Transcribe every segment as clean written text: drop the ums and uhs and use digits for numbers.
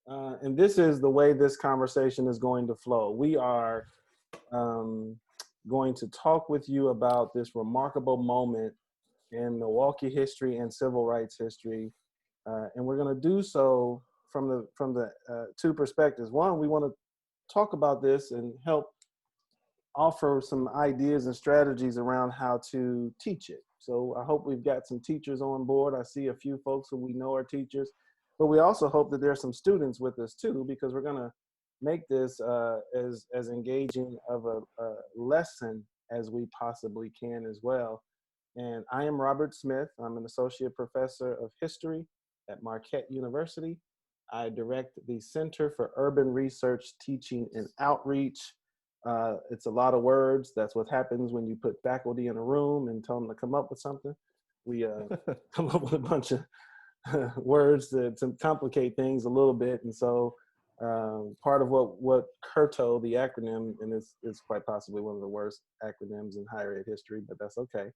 And this is the way this conversation is going to flow. We are um, going to talk with you about this remarkable moment in Milwaukee history and civil rights history, and we're going to do so from the two perspectives. One, we want to talk about this and help offer some ideas and strategies around how to teach it. So I hope we've got some teachers on board. I see a few folks who we know are teachers, but we also hope that there's some students with us too, because we're going to make this as engaging of a lesson as we possibly can as well. And I am Robert Smith. I'm an associate professor of history at Marquette University. I direct the Center for Urban Research, Teaching, and Outreach. It's a lot of words. That's what happens when you put faculty in a room and tell them to come up with something. We come up with a bunch of words to complicate things a little bit. And so part of what CURTO, the acronym, and it's quite possibly one of the worst acronyms in higher ed history, but that's okay.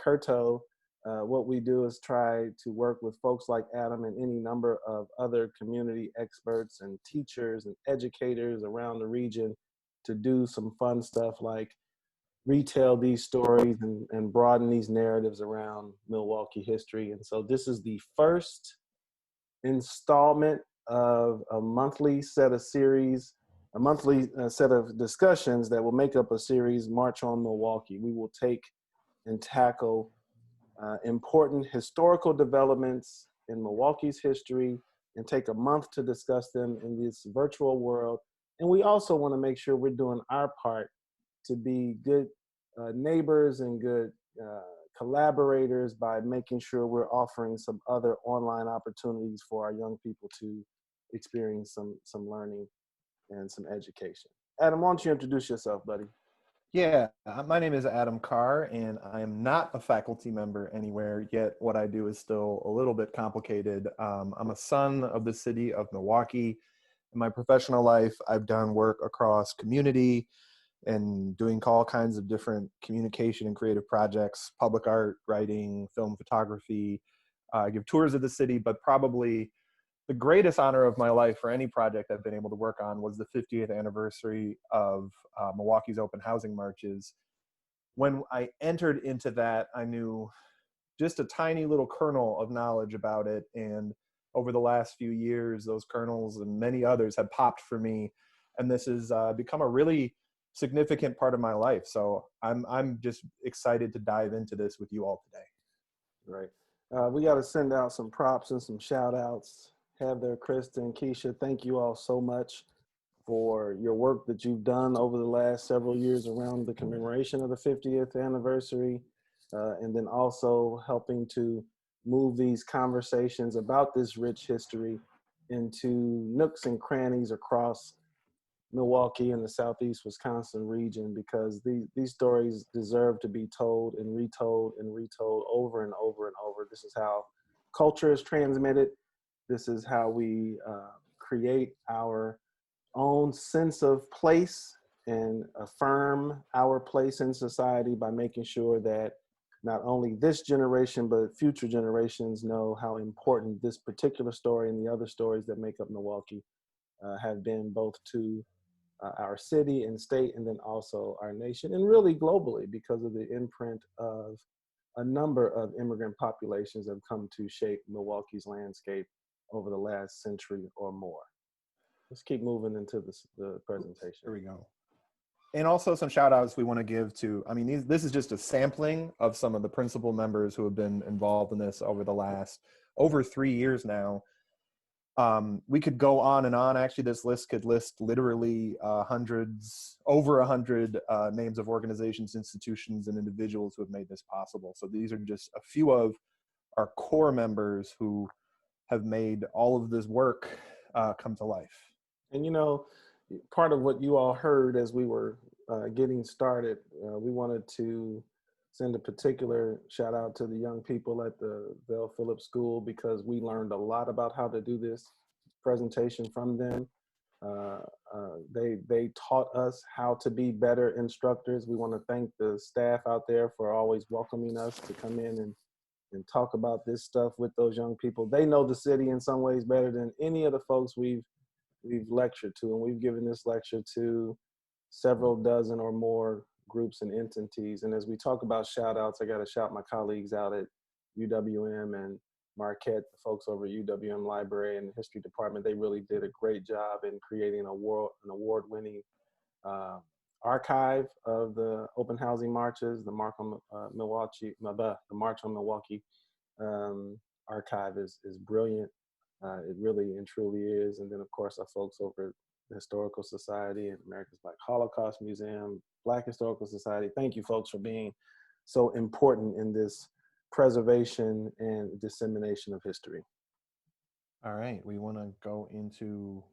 CURTO, what we do is try to work with folks like Adam and any number of other community experts and teachers and educators around the region to do some fun stuff like retell these stories and broaden these narratives around Milwaukee history. And so this is the first installment of a monthly set of series, a monthly set of discussions that will make up a series, March on Milwaukee. We will take and tackle important historical developments in Milwaukee's history and take a month to discuss them in this virtual world. And we also want to make sure we're doing our part to be good neighbors and good collaborators by making sure we're offering some other online opportunities for our young people to experience some learning and some education. Adam, why don't you introduce yourself, buddy? Yeah, my name is Adam Carr, and I am not a faculty member anywhere, yet what I do is still a little bit complicated. I'm a son of the city of Milwaukee. In my professional life, I've done work across community and doing all kinds of different communication and creative projects, public art, writing, film photography. I give tours of the city, but probably the greatest honor of my life for any project I've been able to work on was the 50th anniversary of Milwaukee's open housing marches. When I entered into that, I knew just a tiny little kernel of knowledge about it. And over the last few years, those kernels and many others have popped for me. And this has become a really significant part of my life. So I'm just excited to dive into this with you all today. Right. We got to send out some props and some shout outs. Heather, Kristen, Keisha, thank you all so much for your work that you've done over the last several years around the commemoration of the 50th anniversary, and then also helping to move these conversations about this rich history into nooks and crannies across Milwaukee and the Southeast Wisconsin region, because these stories deserve to be told and retold and retold over and over and over. This is how culture is transmitted. This is how we create our own sense of place and affirm our place in society by making sure that not only this generation, but future generations know how important this particular story and the other stories that make up Milwaukee have been both to our city and state, and then also our nation, and really globally, because of the imprint of a number of immigrant populations that have come to shape Milwaukee's landscape over the last century or more. Let's keep moving into the presentation. Here we go. And also some shout outs we want to give to, this is just a sampling of some of the principal members who have been involved in this over the last over 3 years now. We could go on and on. Actually, this list could list literally over 100 names of organizations, institutions, and individuals who have made this possible. So these are just a few of our core members who have made all of this work come to life. And part of what you all heard as we were getting started, we wanted to send a particular shout out to the young people at the Bell Phillips School, because we learned a lot about how to do this presentation from them. They taught us how to be better instructors. We want to thank the staff out there for always welcoming us to come in and talk about this stuff with those young people. They know the city in some ways better than any of the folks we've lectured to, and we've given this lecture to several dozen or more groups and entities. And as we talk about shout outs, I got to shout my colleagues out at UWM and Marquette, the folks over at UWM Library and the History Department. They really did a great job in creating an award-winning archive of the open housing marches. The March on Milwaukee archive is brilliant. It really and truly is. And then, of course, our folks over at the Historical Society and America's Black Holocaust Museum, Black Historical Society. Thank you, folks, for being so important in this preservation and dissemination of history. All right, we want to go into,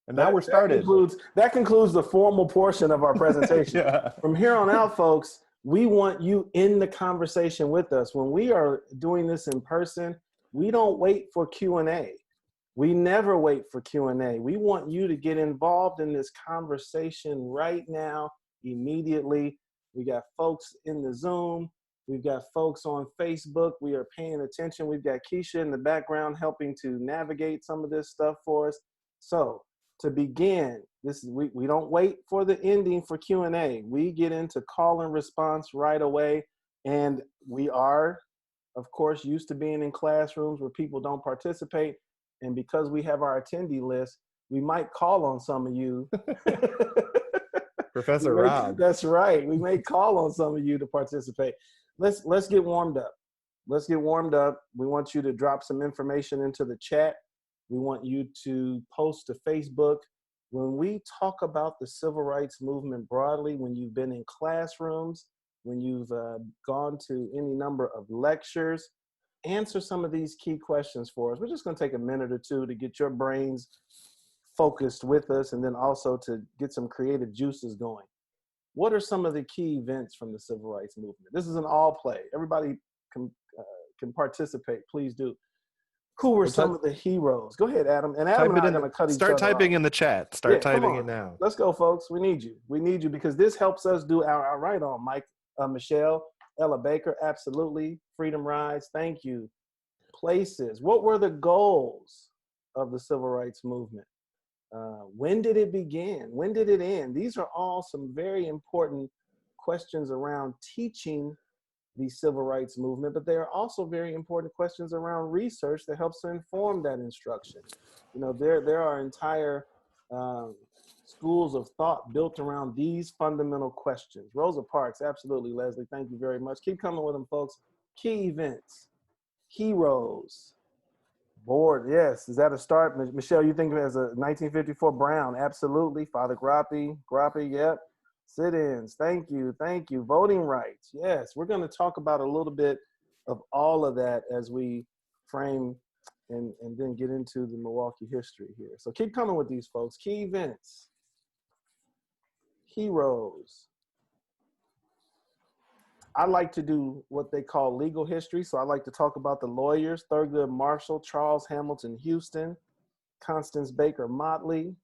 and now we're started. That concludes the formal portion of our presentation. Yeah. From here on out, folks, we want you in the conversation with us. When we are doing this in person, we don't wait for Q&A. We never wait for Q&A. We want you to get involved in this conversation right now, immediately. We got folks in the Zoom. We've got folks on Facebook. We are paying attention. We've got Keisha in the background helping to navigate some of this stuff for us. So to begin, we don't wait for the ending for Q&A. We get into call and response right away. And we are, of course, used to being in classrooms where people don't participate. And because we have our attendee list, we might call on some of you. Professor Rob. That's right. We may call on some of you to participate. Let's get warmed up. Let's get warmed up. We want you to drop some information into the chat. We want you to post to Facebook. When we talk about the civil rights movement broadly, when you've been in classrooms, when you've gone to any number of lectures, answer some of these key questions for us. We're just going to take a minute or two to get your brains focused with us, and then also to get some creative juices going. What are some of the key events from the civil rights movement? This is an all play. Everybody can participate. Please do. Who were some of the heroes? Go ahead, Adam. And Adam and I are going to cut each other off. Start typing in the chat. Start typing it now. Let's go, folks. We need you. We need you because this helps us do our right on. Mike, Michelle, Ella Baker, absolutely. Freedom Rides, thank you. Places. What were the goals of the civil rights movement? When did it begin? When did it end? These are all some very important questions around teaching the civil rights movement, but they are also very important questions around research that helps to inform that instruction. You know, there are entire schools of thought built around these fundamental questions. Rosa Parks, absolutely, Leslie, thank you very much. Keep coming with them, folks. Key events, heroes, board, yes. Is that a start? Michelle, you think of it as a 1954 Brown? Absolutely. Father Grappe, yep. Sit-ins, thank you. Voting rights, yes. We're going to talk about a little bit of all of that as we frame and then get into the Milwaukee history here. So keep coming with these, folks. Key events, heroes. I like to do what they call legal history. So I like to talk about the lawyers: Thurgood Marshall, Charles Hamilton Houston, Constance Baker Motley.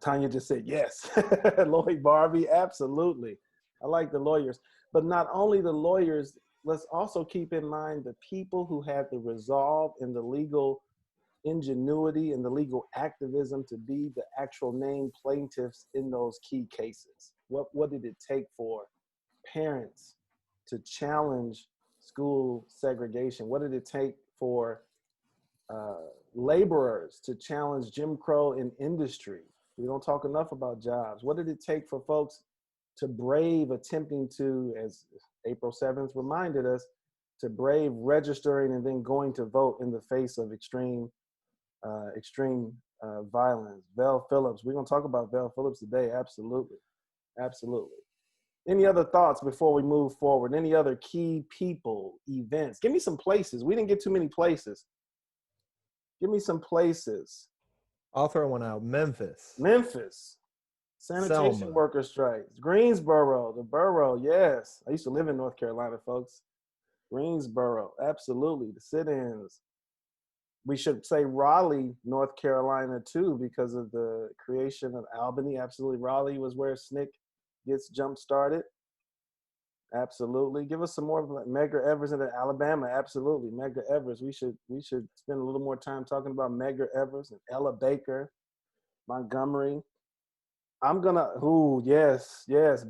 Tanya just said yes. Lloyd Barbie, absolutely. I like the lawyers. But not only the lawyers, let's also keep in mind the people who had the resolve and the legal ingenuity and the legal activism to be the actual named plaintiffs in those key cases. What did it take for parents to challenge school segregation? What did it take for laborers to challenge Jim Crow in industry? We don't talk enough about jobs. What did it take for folks to brave attempting to, as April 7th reminded us, to brave registering and then going to vote in the face of extreme violence? Vel Phillips, we're gonna talk about Vel Phillips today, absolutely. Any other thoughts before we move forward? Any other key people, events? Give me some places. We didn't get too many places. Give me some places. I'll throw one out. Memphis. Sanitation Selma. Worker strikes. Greensboro, the borough, yes. I used to live in North Carolina, folks. Greensboro, absolutely. The sit-ins. We should say Raleigh, North Carolina, too, because of the creation of Albany. Absolutely, Raleigh was where SNCC gets jump-started. Absolutely. Give us some more of Medgar Evers in Alabama. Absolutely. Medgar Evers. We should spend a little more time talking about Medgar Evers and Ella Baker, Montgomery. I'm gonna yes,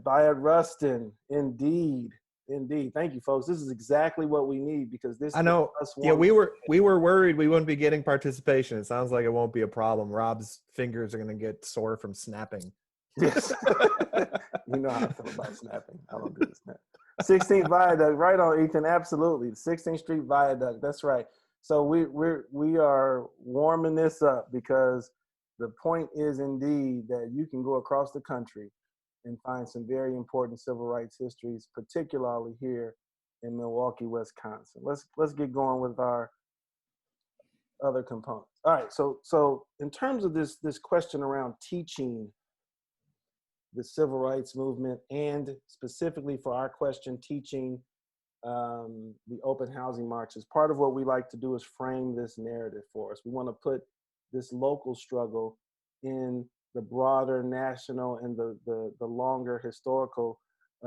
Bayard Rustin. Indeed. Indeed. Thank you, folks. This is exactly what we need because this I is know. us Yeah, warming. we were worried we wouldn't be getting participation. It sounds like it won't be a problem. Rob's fingers are going to get sore from snapping. Yes. You know how I feel about snapping. I don't do the snap. 16th Viaduct, right on, Ethan. Absolutely. 16th Street Viaduct. That's right. So we are warming this up because the point is indeed that you can go across the country and find some very important civil rights histories, particularly here in Milwaukee, Wisconsin. Let's get going with our other components. All right. So in terms of this question around teaching the civil rights movement, and specifically for our question, teaching the open housing marches. Part of what we like to do is frame this narrative for us. We want to put this local struggle in the broader national and the longer historical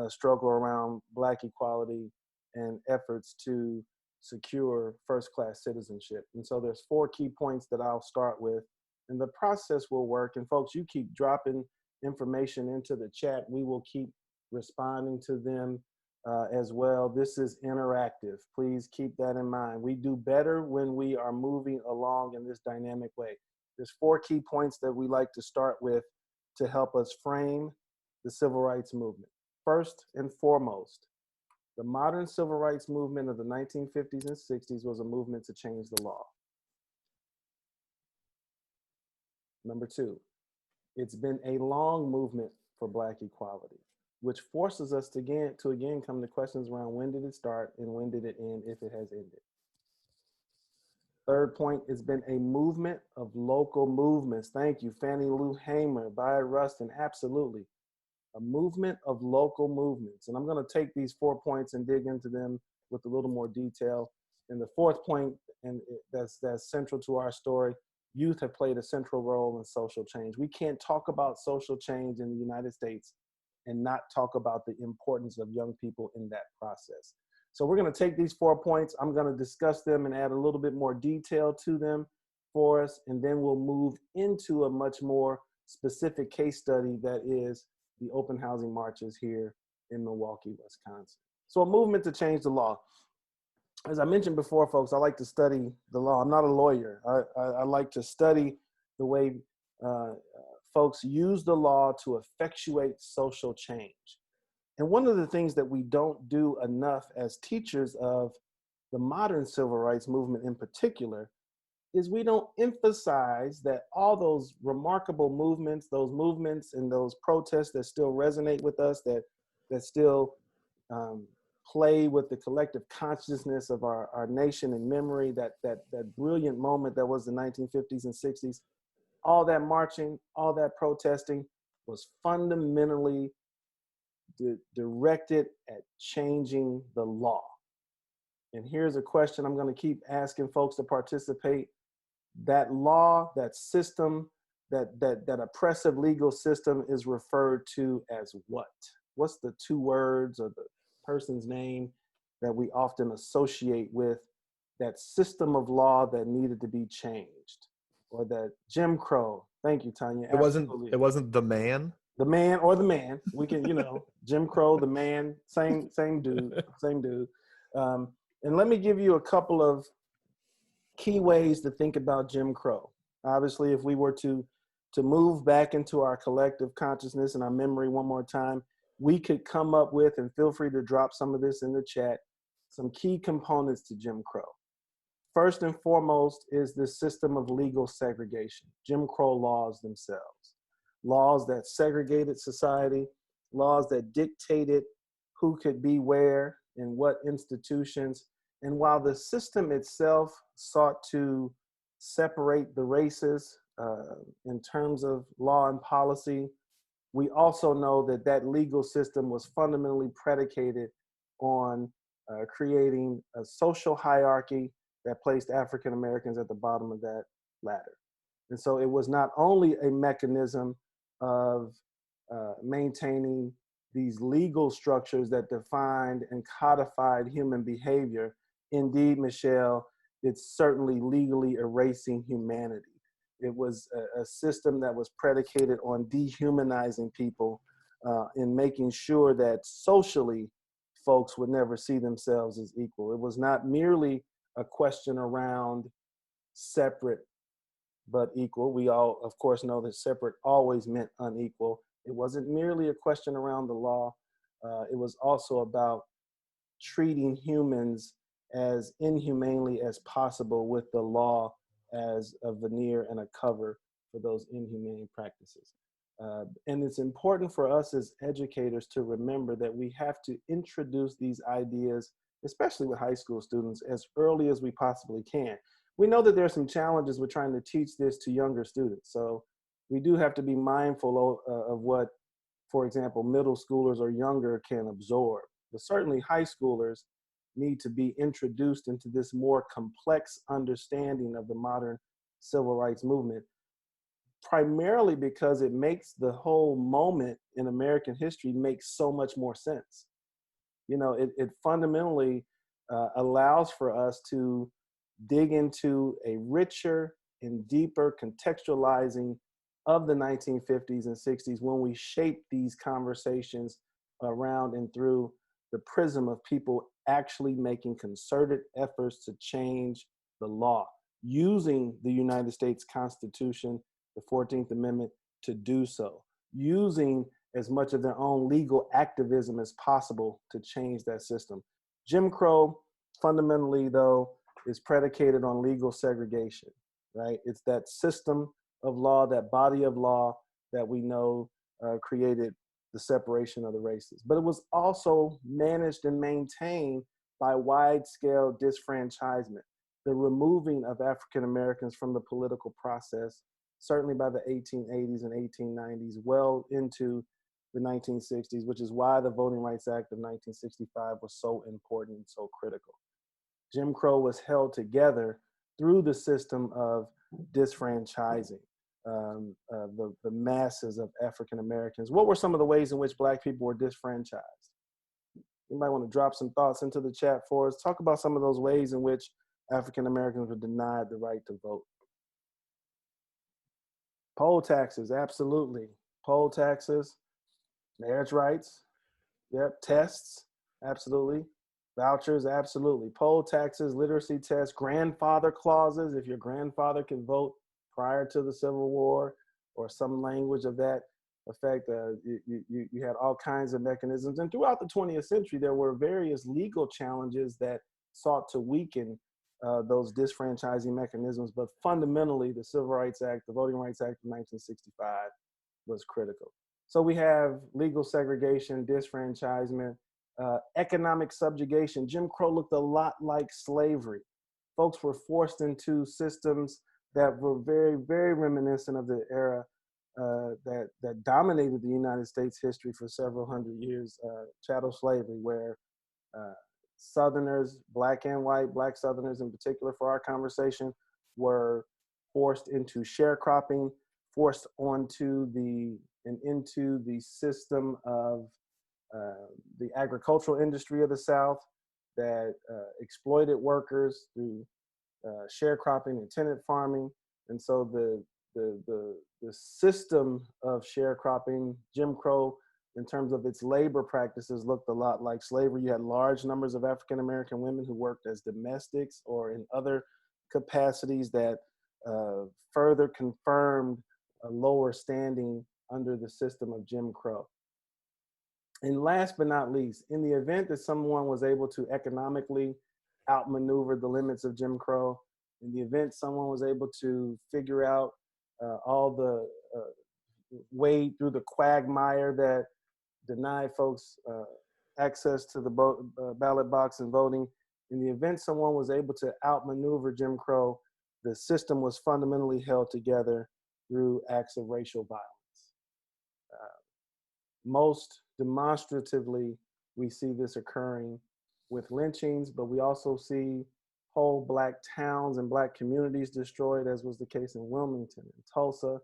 struggle around Black equality and efforts to secure first-class citizenship. And so there's 4 key points that I'll start with, and the process will work. And folks, you keep dropping information into the chat. We will keep responding to them as well. This is interactive. Please keep that in mind. We do better when we are moving along in this dynamic way. There's 4 key points that we like to start with to help us frame the civil rights movement. First and foremost, the modern civil rights movement of the 1950s and 60s was a movement to change the law. Number 2, it's been a long movement for Black equality, which forces us to again come to questions around when did it start and when did it end, if it has ended. Third point, it's been a movement of local movements. Thank you, Fannie Lou Hamer, Bayard Rustin, absolutely. A movement of local movements. And I'm gonna take these 4 points and dig into them with a little more detail. And the 4th point, and that's central to our story, youth have played a central role in social change. We can't talk about social change in the United States and not talk about the importance of young people in that process. So we're going to take these 4 points. I'm going to discuss them and add a little bit more detail to them for us, and then we'll move into a much more specific case study that is the open housing marches here in Milwaukee, Wisconsin. So a movement to change the law. As I mentioned before, folks, I like to study the law. I'm not a lawyer. I like to study the way folks use the law to effectuate social change. And one of the things that we don't do enough as teachers of the modern civil rights movement in particular is we don't emphasize that all those remarkable movements, those movements and those protests that still resonate with us, that still play with the collective consciousness of our nation and memory, that brilliant moment that was the 1950s and 60s, all that marching, all that protesting was fundamentally directed at changing the law. And here's a question I'm going to keep asking folks to participate. That law, that system, that oppressive legal system is referred to as what? What's the 2 words or the person's name that we often associate with that system of law that needed to be changed? Or that Jim Crow. Thank you, Tanya. It wasn't the man. The man or the man. We can, Jim Crow, the man, same dude. And let me give you a couple of key ways to think about Jim Crow. Obviously, if we were to move back into our collective consciousness and our memory one more time, we could come up with, and feel free to drop some of this in the chat, some key components to Jim Crow. First and foremost is the system of legal segregation, Jim Crow laws themselves. Laws that segregated society, laws that dictated who could be where in what institutions. And while the system itself sought to separate the races in terms of law and policy, we also know that that legal system was fundamentally predicated on creating a social hierarchy that placed African Americans at the bottom of that ladder. And so it was not only a mechanism of maintaining these legal structures that defined and codified human behavior, indeed, Michelle, it's certainly legally erasing humanity. It was a system that was predicated on dehumanizing people and making sure that socially folks would never see themselves as equal. It was not merely a question around separate but equal. We all, of course, know that separate always meant unequal. It wasn't merely a question around the law. It was also about treating humans as inhumanely as possible, with the law as a veneer and a cover for those inhumane practices. And it's important for us as educators to remember that we have to introduce these ideas, especially with high school students, as early as we possibly can. We know that there are some challenges with trying to teach this to younger students. So we do have to be mindful of what, for example, middle schoolers or younger can absorb. But certainly high schoolers need to be introduced into this more complex understanding of the modern civil rights movement, primarily because it makes the whole moment in American history make so much more sense. You know, it fundamentally allows for us to dig into a richer and deeper contextualizing of the 1950s and 60s when we shape these conversations around and through the prism of people actually making concerted efforts to change the law, using the United States Constitution, the 14th Amendment, to do so, using as much of their own legal activism as possible to change that system. Jim Crow, fundamentally, though, is predicated on legal segregation, right? It's that system of law, that body of law that we know created the separation of the races. But it was also managed and maintained by wide-scale disfranchisement, the removing of African Americans from the political process, certainly by the 1880s and 1890s, well into the 1960s, which is why the Voting Rights Act of 1965 was so important and so critical. Jim Crow was held together through the system of disfranchising the masses of African Americans. What were some of the ways in which Black people were disfranchised? You might want to drop some thoughts into the chat for us. Talk about some of those ways in which African Americans were denied the right to vote. Poll taxes, absolutely. Poll taxes, marriage rights, yep, tests, absolutely. Vouchers, absolutely. Poll taxes, literacy tests, grandfather clauses, if your grandfather could vote prior to the Civil War, or some language of that effect. You had all kinds of mechanisms. And throughout the 20th century, there were various legal challenges that sought to weaken those disfranchising mechanisms. But fundamentally, the Civil Rights Act, the Voting Rights Act of 1965 was critical. So we have legal segregation, disfranchisement, economic subjugation. Jim Crow looked a lot like slavery. Folks were forced into systems that were very, very reminiscent of the era that dominated the United States history for several hundred years, chattel slavery, where Southerners, Black and white, Black Southerners in particular for our conversation, were forced into sharecropping, forced into the system of the agricultural industry of the South that exploited workers through sharecropping and tenant farming. And so the system of sharecropping, Jim Crow, in terms of its labor practices, looked a lot like slavery. You had large numbers of African American women who worked as domestics or in other capacities that further confirmed a lower standing under the system of Jim Crow. And last but not least, in the event that someone was able to economically outmaneuver the limits of Jim Crow, in the event someone was able to figure out all the wade through the quagmire that denied folks access to the ballot box and voting, in the event someone was able to outmaneuver Jim Crow, the system was fundamentally held together through acts of racial violence. Most demonstratively, we see this occurring with lynchings, but we also see whole Black towns and Black communities destroyed, as was the case in Wilmington and Tulsa.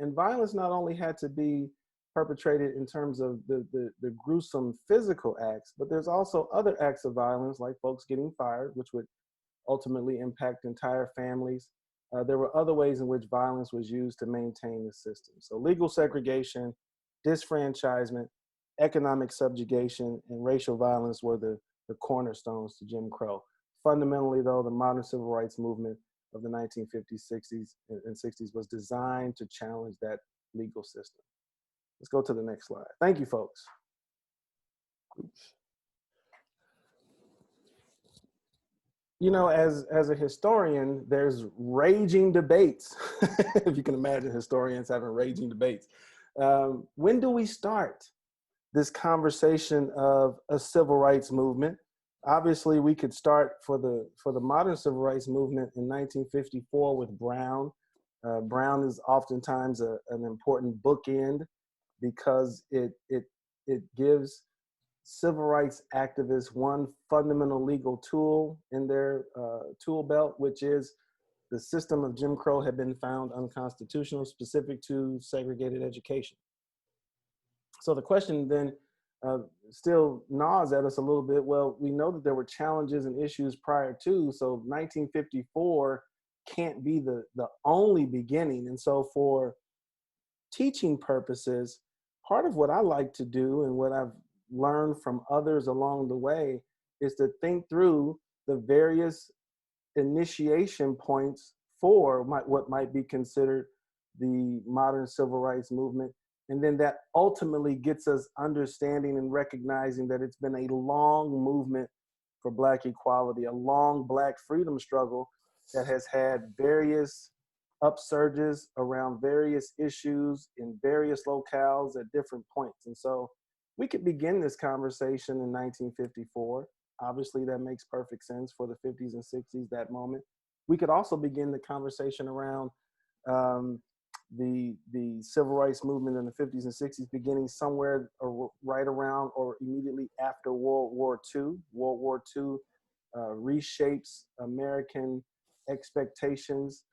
And violence not only had to be perpetrated in terms of the gruesome physical acts, but there's also other acts of violence, like folks getting fired, which would ultimately impact entire families. There were other ways in which violence was used to maintain the system. So legal segregation, disfranchisement, economic subjugation, and racial violence were the cornerstones to Jim Crow. Fundamentally, though, the modern civil rights movement of the 1950s, 60s, and 60s was designed to challenge that legal system. Let's go to the next slide. Thank you, folks. Oops. You know, as a historian, there's raging debates. If you can imagine historians having raging debates. When do we start this conversation of a civil rights movement? Obviously, we could start for the modern civil rights movement in 1954 with Brown. Brown is oftentimes an important bookend because it gives civil rights activists one fundamental legal tool in their tool belt, which is the system of Jim Crow had been found unconstitutional, specific to segregated education. So the question then still gnaws at us a little bit. Well, we know that there were challenges and issues prior to, so 1954 can't be the only beginning. And so for teaching purposes, part of what I like to do and what I've learned from others along the way is to think through the various initiation points for what might be considered the modern civil rights movement. And then that ultimately gets us understanding and recognizing that it's been a long movement for Black equality, a long Black freedom struggle that has had various upsurges around various issues in various locales at different points. And so we could begin this conversation in 1954. Obviously, that makes perfect sense for the 50s and 60s, that moment. We could also begin the conversation around the civil rights movement in the 50s and 60s, beginning somewhere right around or immediately after World War II. World War II reshapes American expectations,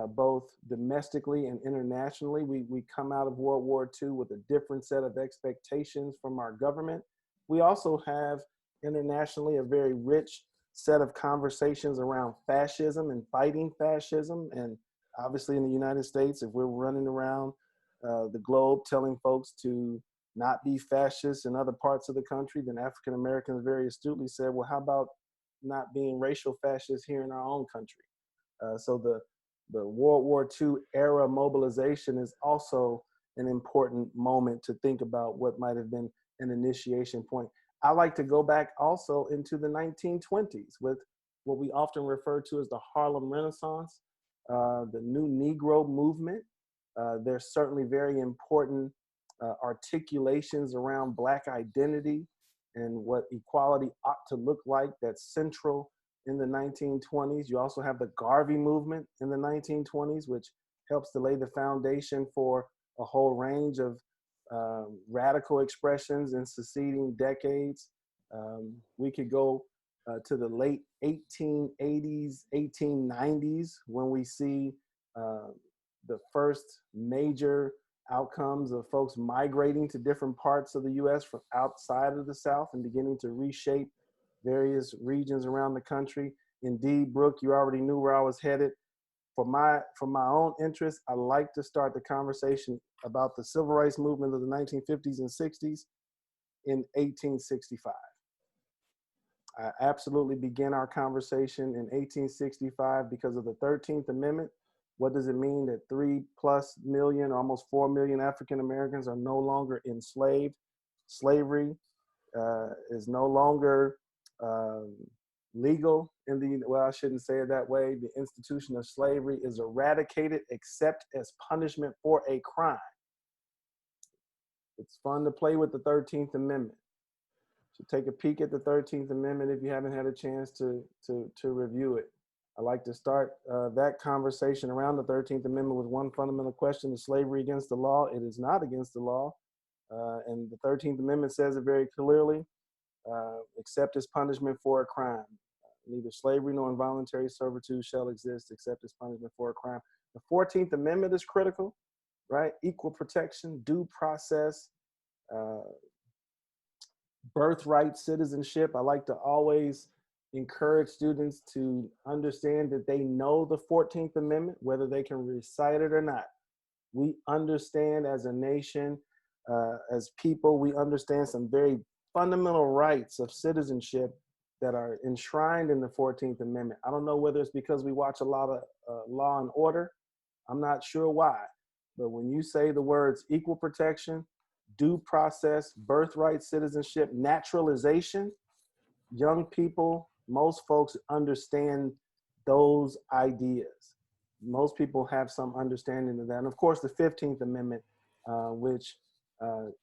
both domestically and internationally. We come out of World War II with a different set of expectations from our government. We also have internationally a very rich set of conversations around fascism and fighting fascism. And obviously in the United States, if we're running around the globe telling folks to not be fascists in other parts of the country, then African Americans very astutely said, well, how about not being racial fascists here in our own country? So the World War II era mobilization is also an important moment to think about what might have been an initiation point. I like to go back also into the 1920s with what we often refer to as the Harlem Renaissance, the New Negro movement. There's certainly very important articulations around Black identity and what equality ought to look like that's central in the 1920s. You also have the Garvey movement in the 1920s, which helps to lay the foundation for a whole range of radical expressions in succeeding decades. We could go to the late 1880s, 1890s, when we see the first major outcomes of folks migrating to different parts of the US from outside of the South and beginning to reshape various regions around the country. Indeed, Brooke, you already knew where I was headed. For my own interest, I like to start the conversation about the civil rights movement of the 1950s and 60s in 1865. I absolutely begin our conversation in 1865 because of the 13th Amendment. What does it mean that 3+ million, almost 4 million African Americans are no longer enslaved? Slavery is no longer legal in the, well, I shouldn't say it that way. The institution of slavery is eradicated except as punishment for a crime. It's fun to play with the 13th Amendment. So take a peek at the 13th Amendment if you haven't had a chance to review it. I like to start that conversation around the 13th Amendment with one fundamental question: is slavery against the law? It is not against the law. And the 13th Amendment says it very clearly, except as punishment for a crime. Neither slavery nor involuntary servitude shall exist except as punishment for a crime. The 14th Amendment is critical. right? Equal protection, due process, uh, birthright citizenship. I like to always encourage students to understand that they know the 14th Amendment, whether they can recite it or not. We understand as a nation, as people, we understand some very fundamental rights of citizenship that are enshrined in the 14th Amendment. I don't know whether it's because we watch a lot of Law and Order. I'm not sure why. But when you say the words equal protection, due process, birthright citizenship, naturalization, young people, most folks understand those ideas. Most people have some understanding of that. And of course, the 15th Amendment, which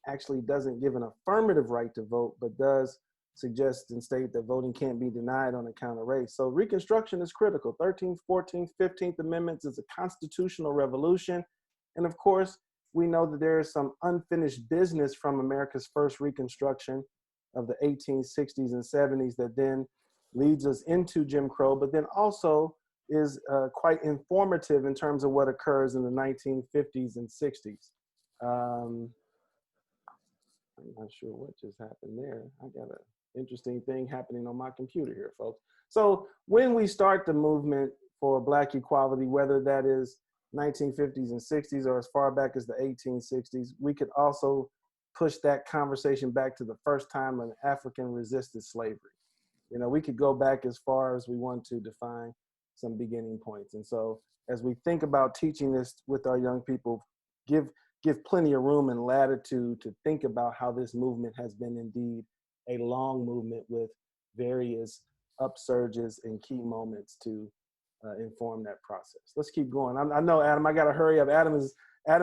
actually doesn't give an affirmative right to vote, but does suggest and state that voting can't be denied on account of race. So Reconstruction is critical. 13th, 14th, 15th Amendments is a constitutional revolution. And of course, we know that there is some unfinished business from America's first Reconstruction of the 1860s and 70s that then leads us into Jim Crow, but then also is quite informative in terms of what occurs in the 1950s and 60s. I'm not sure what just happened there. I got an interesting thing happening on my computer here, folks. So when we start the movement for Black equality, whether that is 1950s and 60s or as far back as the 1860s, we could also push that conversation back to the first time an African resisted slavery. You know, we could go back as far as we want to define some beginning points. And so as we think about teaching this with our young people, give plenty of room and latitude to think about how this movement has been indeed a long movement with various upsurges and key moments to inform that process. Let's keep going. I know, Adam, I got to hurry up. Adam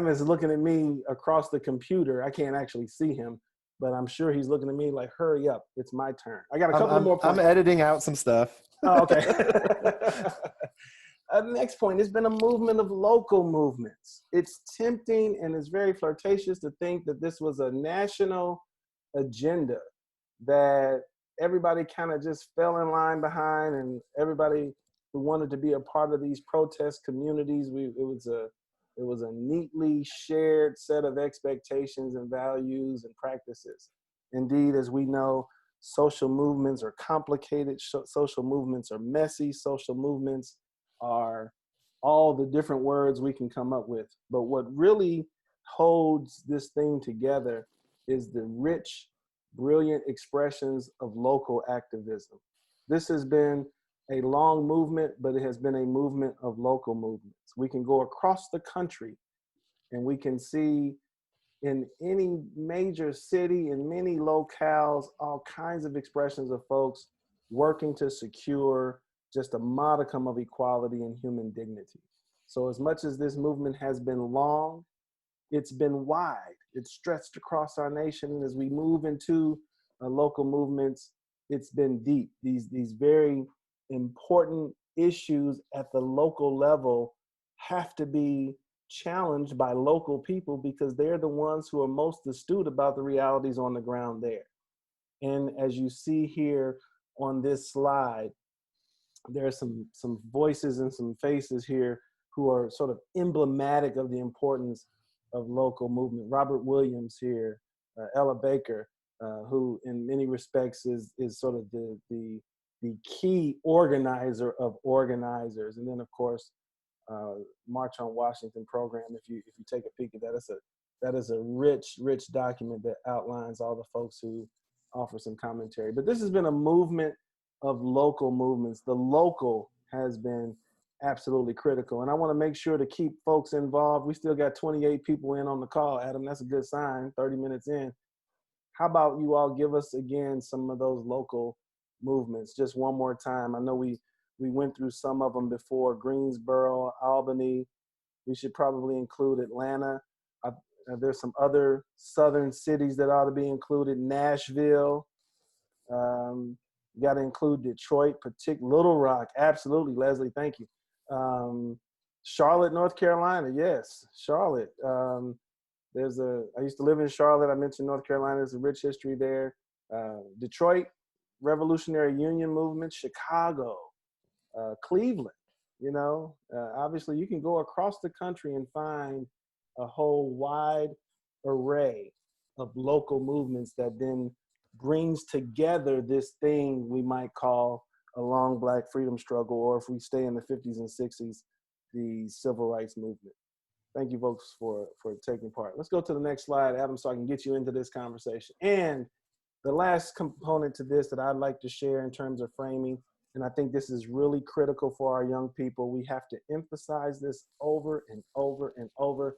is looking at me across the computer. I can't actually see him, but I'm sure he's looking at me like, hurry up, it's my turn. I got a couple more points. I'm editing out some stuff. Oh, okay. Next point, there's been a movement of local movements. It's tempting and it's very flirtatious to think that this was a national agenda that everybody kind of just fell in line behind, and everybody who wanted to be a part of these protest communities, it was a neatly shared set of expectations and values and practices. Indeed, as we know, social movements are complicated, social movements are messy, social movements are all the different words we can come up with. But what really holds this thing together is the rich, brilliant expressions of local activism. This has been a long movement, but it has been a movement of local movements. We can go across the country and we can see in any major city, in many locales, all kinds of expressions of folks working to secure just a modicum of equality and human dignity. So as much as this movement has been long, it's been wide. It's stretched across our nation. And as we move into local movements, it's been deep. These very important issues at the local level have to be challenged by local people because they're the ones who are most astute about the realities on the ground there. And as you see here on this slide, there are some voices and some faces here who are sort of emblematic of the importance of local movement. Robert Williams here, Ella Baker, who in many respects is sort of the key organizer of organizers. And then of course, March on Washington program, if you take a peek at that, that is a rich document that outlines all the folks who offer some commentary. But this has been a movement of local movements. The local has been absolutely critical. And I want to make sure to keep folks involved. We still got 28 people in on the call, Adam. That's a good sign, 30 minutes in. How about you all give us again some of those local movements just one more time? I know we went through some of them before: Greensboro, Albany. We should probably include Atlanta. There's some other southern cities that ought to be included. Nashville. You got to include Detroit, Little Rock. Absolutely, Leslie. Thank you. Charlotte, North Carolina. Yes, Charlotte. I used to live in Charlotte. I mentioned North Carolina. There's a rich history there. Detroit, Revolutionary Union movement. Chicago, Cleveland. You know, obviously you can go across the country and find a whole wide array of local movements that then brings together this thing we might call a long Black freedom struggle, or if we stay in the 50s and 60s, the civil rights movement. Thank you, folks, for taking part. Let's go to the next slide, Adam, so I can get you into this conversation. And the last component to this that I'd like to share in terms of framing, and I think this is really critical for our young people, we have to emphasize this over and over and over.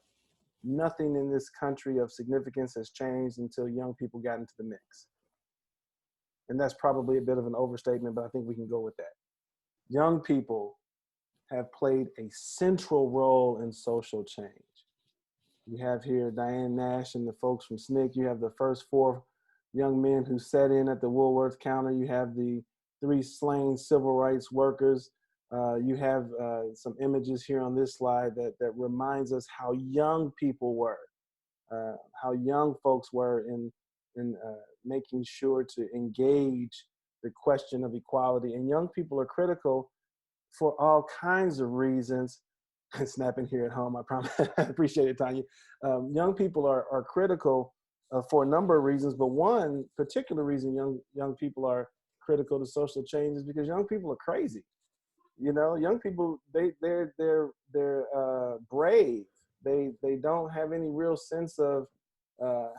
Nothing in this country of significance has changed until young people got into the mix. And that's probably a bit of an overstatement, but I think we can go with that. Young people have played a central role in social change. You have here Diane Nash and the folks from SNCC. You have the first 4 young men who sat in at the Woolworth counter. You have the 3 slain civil rights workers. You have some images here on this slide that reminds us how young people were, how young folks were in making sure to engage the question of equality. And young people are critical for all kinds of reasons. Snapping here at home, I promise. I appreciate it, Tanya. Young people are critical for a number of reasons, but one particular reason young people are critical to social change is because young people are crazy. You know, young people, they're brave. They don't have any real sense of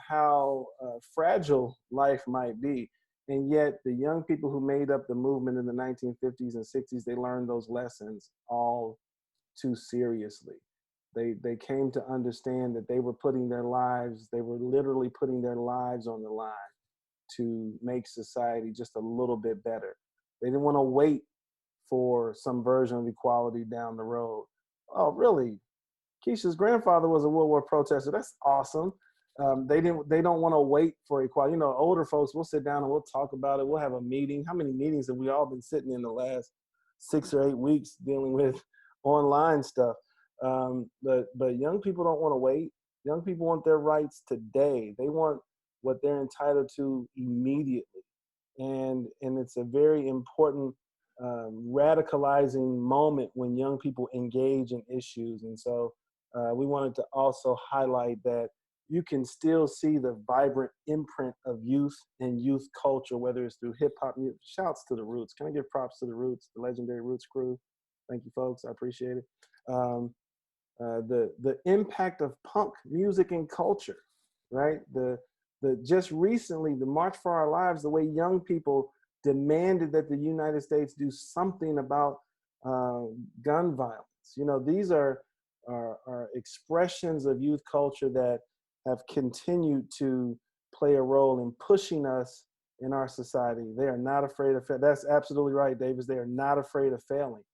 how fragile life might be. And yet the young people who made up the movement in the 1950s and 60s, they learned those lessons all too seriously. They came to understand that they were literally putting their lives on the line to make society just a little bit better. They didn't want to wait for some version of equality down the road. Oh, really? Keisha's grandfather was a World War protester. That's awesome. They don't want to wait for equality. You know, older folks, we'll sit down and we'll talk about it. We'll have a meeting. How many meetings have we all been sitting in the last 6 or 8 weeks dealing with online stuff? But young people don't want to wait. Young people want their rights today. They want what they're entitled to immediately. And it's a very important radicalizing moment when young people engage in issues. And so we wanted to also highlight that you can still see the vibrant imprint of youth and youth culture, whether it's through hip hop music. Shouts to the Roots. Can I give props to the Roots, the legendary Roots crew? Thank you, folks. I appreciate it. The impact of punk music and culture, right? The just recently, the March for Our Lives, the way young people demanded that the United States do something about gun violence. You know, these are expressions of youth culture that have continued to play a role in pushing us in our society. They are not afraid of that's absolutely right, Davis. They are not afraid of failing.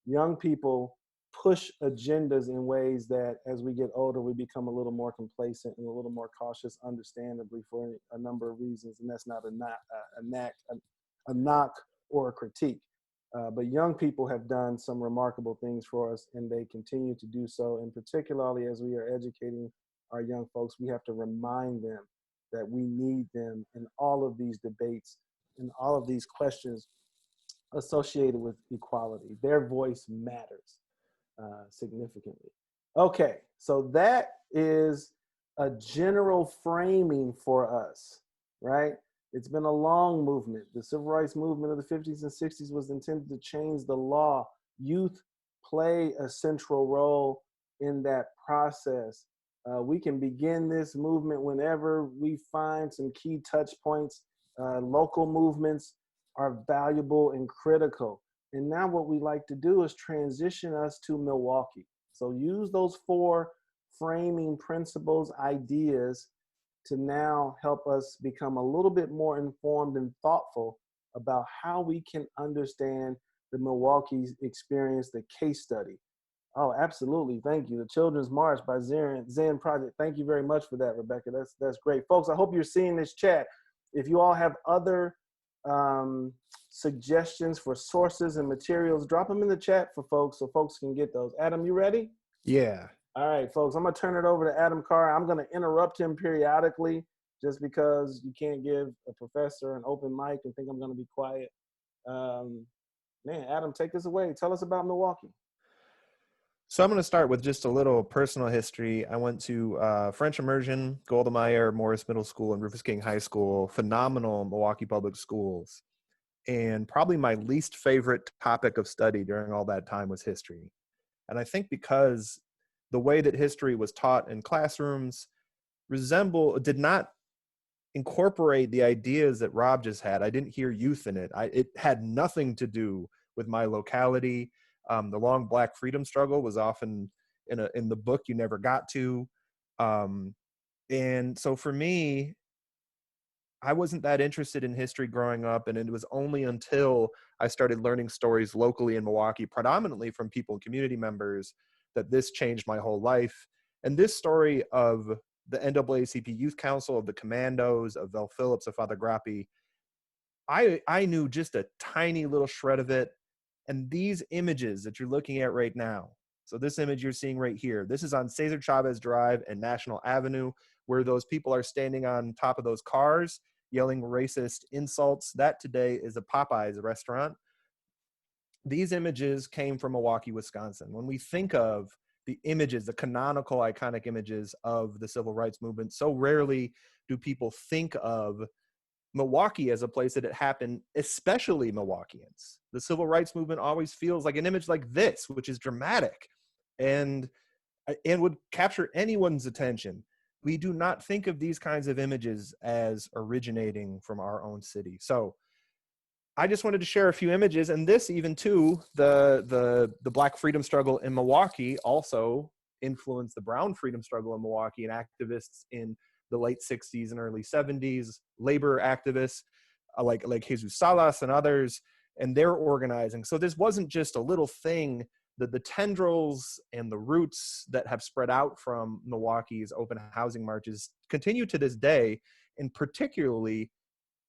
Young people push agendas in ways that as we get older, we become a little more complacent and a little more cautious, understandably, for a number of reasons. And that's not a knock or a critique. But young people have done some remarkable things for us, and they continue to do so. And particularly as we are educating our young folks, we have to remind them that we need them in all of these debates and all of these questions associated with equality. Their voice matters significantly. Okay, so that is a general framing for us, right? It's been a long movement. The civil rights movement of the 50s and 60s was intended to change the law. Youth play a central role in that process. We can begin this movement whenever we find some key touch points. Local movements are valuable and critical. And now what we like to do is transition us to Milwaukee. So use those 4 framing principles, ideas, to now help us become a little bit more informed and thoughtful about how we can understand the Milwaukee experience, the case study. Oh, absolutely. Thank you. The Children's March by Zen Project. Thank you very much for that, Rebecca. That's great. Folks, I hope you're seeing this chat. If you all have other suggestions for sources and materials, drop them in the chat for folks so folks can get those. Adam, you ready? Yeah. All right, folks, I'm going to turn it over to Adam Carr. I'm going to interrupt him periodically just because you can't give a professor an open mic and think I'm going to be quiet. Man, Adam, take this away. Tell us about Milwaukee. So I'm going to start with just a little personal history. I went to French Immersion, Golda Meir, Morris Middle School, and Rufus King High School, phenomenal Milwaukee Public Schools. And probably my least favorite topic of study during all that time was history. And I think because the way that history was taught in classrooms did not incorporate the ideas that Rob just had. I didn't hear youth in it. It had nothing to do with my locality. The long Black freedom struggle was often in the book you never got to. And so for me, I wasn't that interested in history growing up, and it was only until I started learning stories locally in Milwaukee, predominantly from people and community members, that this changed my whole life. And this story of the NAACP Youth Council, of the Commandos, of Vel Phillips, of Father Grappi, I knew just a tiny little shred of it. And these images that you're looking at right now, so this image you're seeing right here, this is on Cesar Chavez Drive and National Avenue, where those people are standing on top of those cars yelling racist insults. That today is a Popeyes restaurant. These images came from Milwaukee, Wisconsin. When we think of the images, the canonical, iconic images of the civil rights movement, so rarely do people think of Milwaukee as a place that it happened, especially Milwaukeeans. The civil rights movement always feels like an image like this, which is dramatic and would capture anyone's attention. We do not think of these kinds of images as originating from our own city. So I just wanted to share a few images, and this even too, the Black freedom struggle in Milwaukee also influenced the Brown freedom struggle in Milwaukee, and activists in the late 60s and early 70s, labor activists like Jesus Salas and others, and they're organizing. So this wasn't just a little thing. That the tendrils and the roots that have spread out from Milwaukee's open housing marches continue to this day, and particularly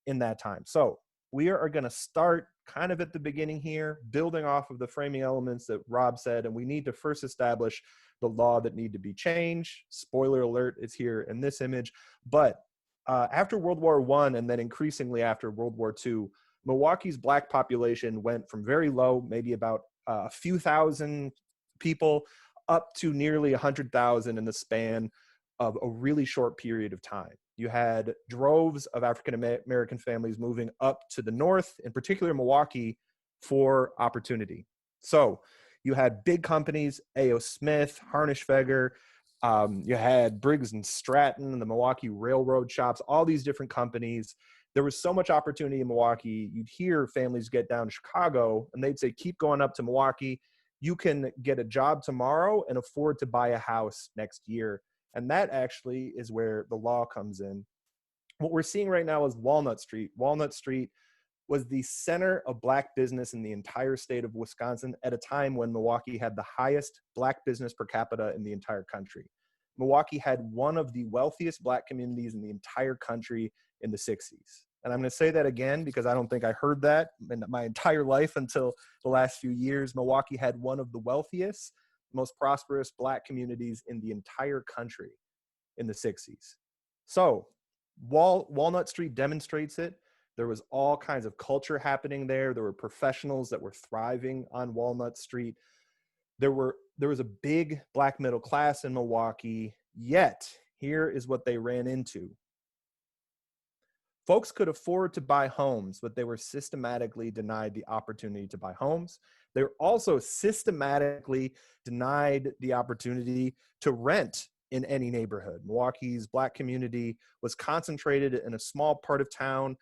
in that time. So we are going to start kind of at the beginning here, building off of the framing elements that Rob said, and we need to first establish the law that need to be changed. Spoiler alert, it's here in this image. But after World War I, and then increasingly after World War II, Milwaukee's Black population went from very low, maybe about a few thousand people, up to nearly 100,000 in the span of a really short period of time. You had droves of African American families moving up to the north, in particular Milwaukee, for opportunity. So you had big companies, A.O. Smith, Harnisch-Veger, you had Briggs and Stratton, the Milwaukee Railroad Shops, all these different companies. There was so much opportunity in Milwaukee. You'd hear families get down to Chicago and they'd say, keep going up to Milwaukee. You can get a job tomorrow and afford to buy a house next year. And that actually is where the law comes in. What we're seeing right now is Walnut Street. Walnut Street was the center of Black business in the entire state of Wisconsin at a time when Milwaukee had the highest Black business per capita in the entire country. Milwaukee had one of the wealthiest Black communities in the entire country in the 60s. And I'm going to say that again because I don't think I heard that in my entire life until the last few years. Milwaukee had one of the wealthiest, most prosperous Black communities in the entire country in the 60s. So Walnut Street demonstrates it. There was all kinds of culture happening there. There were professionals that were thriving on Walnut Street. There was a big Black middle class in Milwaukee, yet here is what they ran into. Folks could afford to buy homes, but they were systematically denied the opportunity to buy homes. They were also systematically denied the opportunity to rent in any neighborhood. Milwaukee's Black community was concentrated in a small part of town,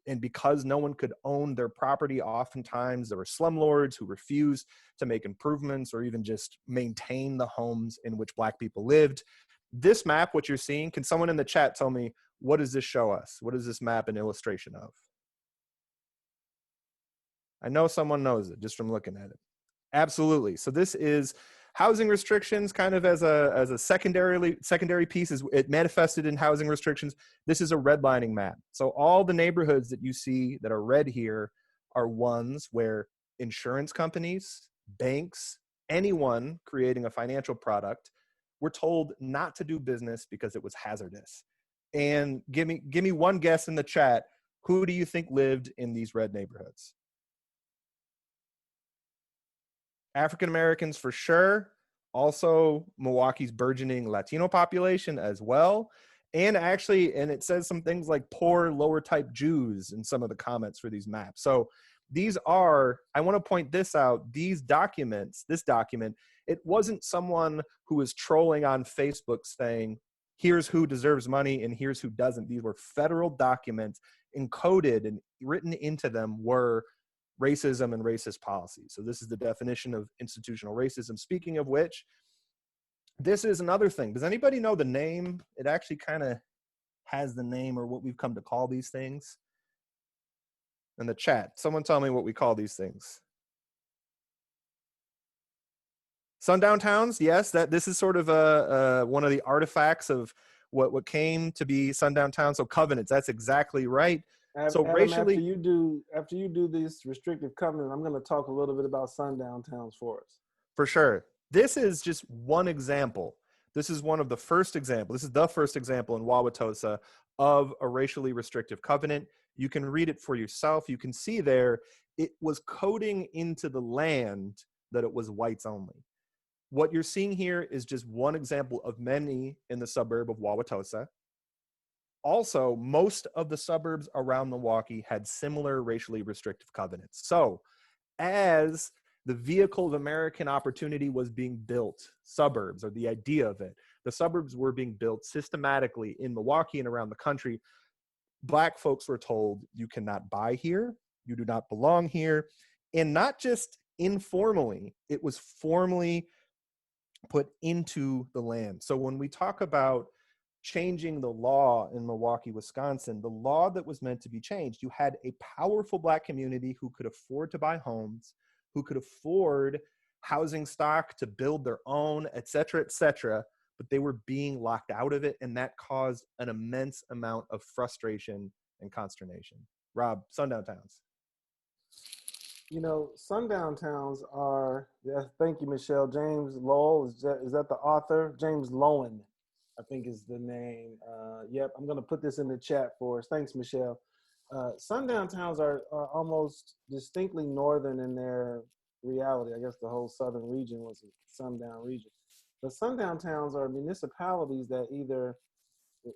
and because no one could own their property, oftentimes there were slumlords who refused to make improvements or even just maintain the homes in which Black people lived. This map, what you're seeing, can someone in the chat tell me, what does this show us? What is this map an illustration of? I know someone knows it just from looking at it. Absolutely. So this is housing restrictions kind of as a secondary piece. It manifested in housing restrictions. This is a redlining map. So all the neighborhoods that you see that are red here are ones where insurance companies, banks, anyone creating a financial product were told not to do business because it was hazardous. And give me one guess in the chat. Who do you think lived in these red neighborhoods? African Americans for sure. also Milwaukee's burgeoning Latino population as well. And actually, and it says some things like poor lower type Jews in some of the comments for these maps. So these are, I want to point this out, these documents, this document, it wasn't someone who was trolling on Facebook saying, here's who deserves money and here's who doesn't. These were federal documents, encoded and written into them were racism and racist policies. So this is the definition of institutional racism. Speaking of which, this is another thing. Does anybody know the name? It actually kind of has the name, or what we've come to call these things. In the chat, someone tell me what we call these things. Sundown towns, yes, that this is sort of one of the artifacts of what came to be sundown towns. So covenants, that's exactly right. So Adam, racially, after you do this restrictive covenant, I'm going to talk a little bit about sundown towns for us. for sure. This is just one example. This is one of the first examples. This is the first example in Wauwatosa of a racially restrictive covenant. You can read it for yourself. You can see there, it was coding into the land that it was whites only. What you're seeing here is just one example of many in the suburb of Wauwatosa. Also, most of the suburbs around Milwaukee had similar racially restrictive covenants. So as the vehicle of American opportunity was being built, suburbs, or the idea of it, the suburbs were being built systematically in Milwaukee and around the country. Black folks were told, you cannot buy here, you do not belong here. And not just informally, it was formally put into the land. So when we talk about changing the law in Milwaukee, Wisconsin, the law that was meant to be changed, you had a powerful Black community who could afford to buy homes, who could afford housing stock to build their own, et cetera, but they were being locked out of it, and that caused an immense amount of frustration and consternation. Rob, sundown towns. You know, sundown towns are, yeah, thank you, Michelle. James Lowell, is that the author? James Lowen, I think is the name. Yep, I'm going to put this in the chat for us. Thanks, Michelle. Sundown towns are almost distinctly northern in their reality. I guess the whole southern region was a sundown region. But sundown towns are municipalities that either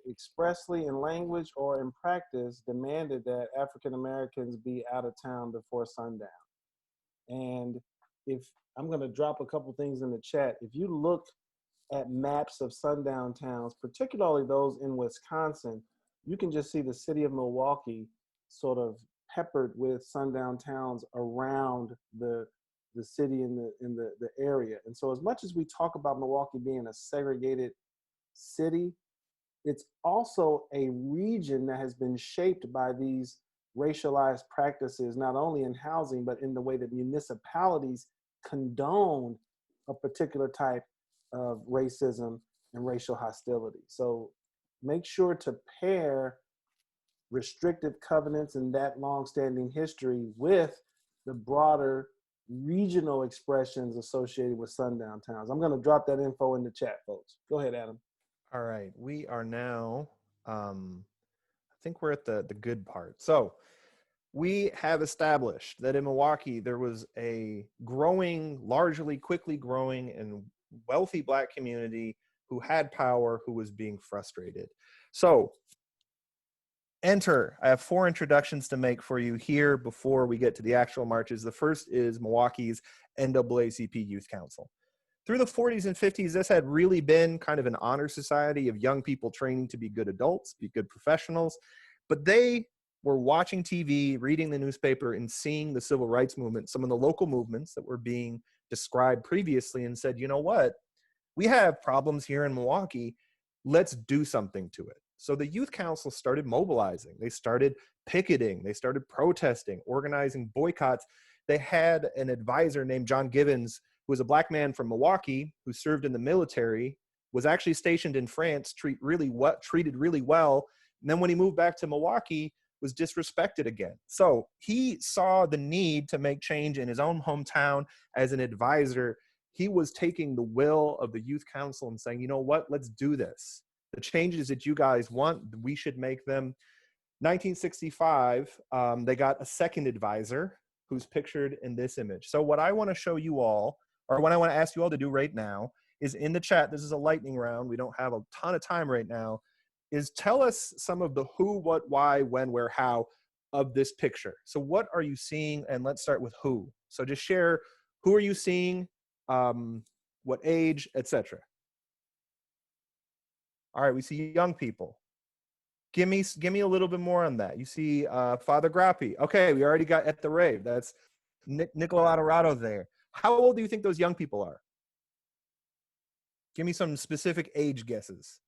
expressly in language or in practice demanded that African Americans be out of town before sundown. And if I'm going to drop a couple things in the chat, if you look at maps of sundown towns, particularly those in Wisconsin, you can just see the city of Milwaukee sort of peppered with sundown towns around the city in the area. And so as much as we talk about Milwaukee being a segregated city, it's also a region that has been shaped by these racialized practices, not only in housing, but in the way that municipalities condone a particular type of racism and racial hostility. So make sure to pair restrictive covenants and that longstanding history with the broader regional expressions associated with sundown towns. I'm going to drop that info in the chat, folks. Go ahead, Adam. All right, we are now, I think we're at the good part. So we have established that in Milwaukee, there was a growing, largely quickly growing and wealthy Black community who had power, who was being frustrated. So enter, I have 4 introductions to make for you here before we get to the actual marches. The first is Milwaukee's NAACP Youth Council. Through the 40s and 50s, this had really been kind of an honor society of young people training to be good adults, be good professionals, but they were watching TV, reading the newspaper, and seeing the civil rights movement, some of the local movements that were being described previously, and said, you know what, we have problems here in Milwaukee, let's do something to it. So the youth council started mobilizing, they started picketing, they started protesting, organizing boycotts. They had an advisor named John Givens, who was a Black man from Milwaukee who served in the military, was actually stationed in France, treated really well. And then when he moved back to Milwaukee, was disrespected again. So he saw the need to make change in his own hometown as an advisor. He was taking the will of the youth council and saying, you know what, let's do this. The changes that you guys want, we should make them. 1965, they got a second advisor who's pictured in this image. So what I want to show you all, or what I want to ask you all to do right now, is in the chat. This is a lightning round. We don't have a ton of time right now. Is tell us some of the who, what, why, when, where, how of this picture. So what are you seeing? And let's start with who. So just share, who are you seeing, what age, etc. All right, we see young people. Give me a little bit more on that. You see Father Grappi. Okay, we already got at the rave. That's Niccolo Adorato there. How old do you think those young people are? Give me some specific age guesses.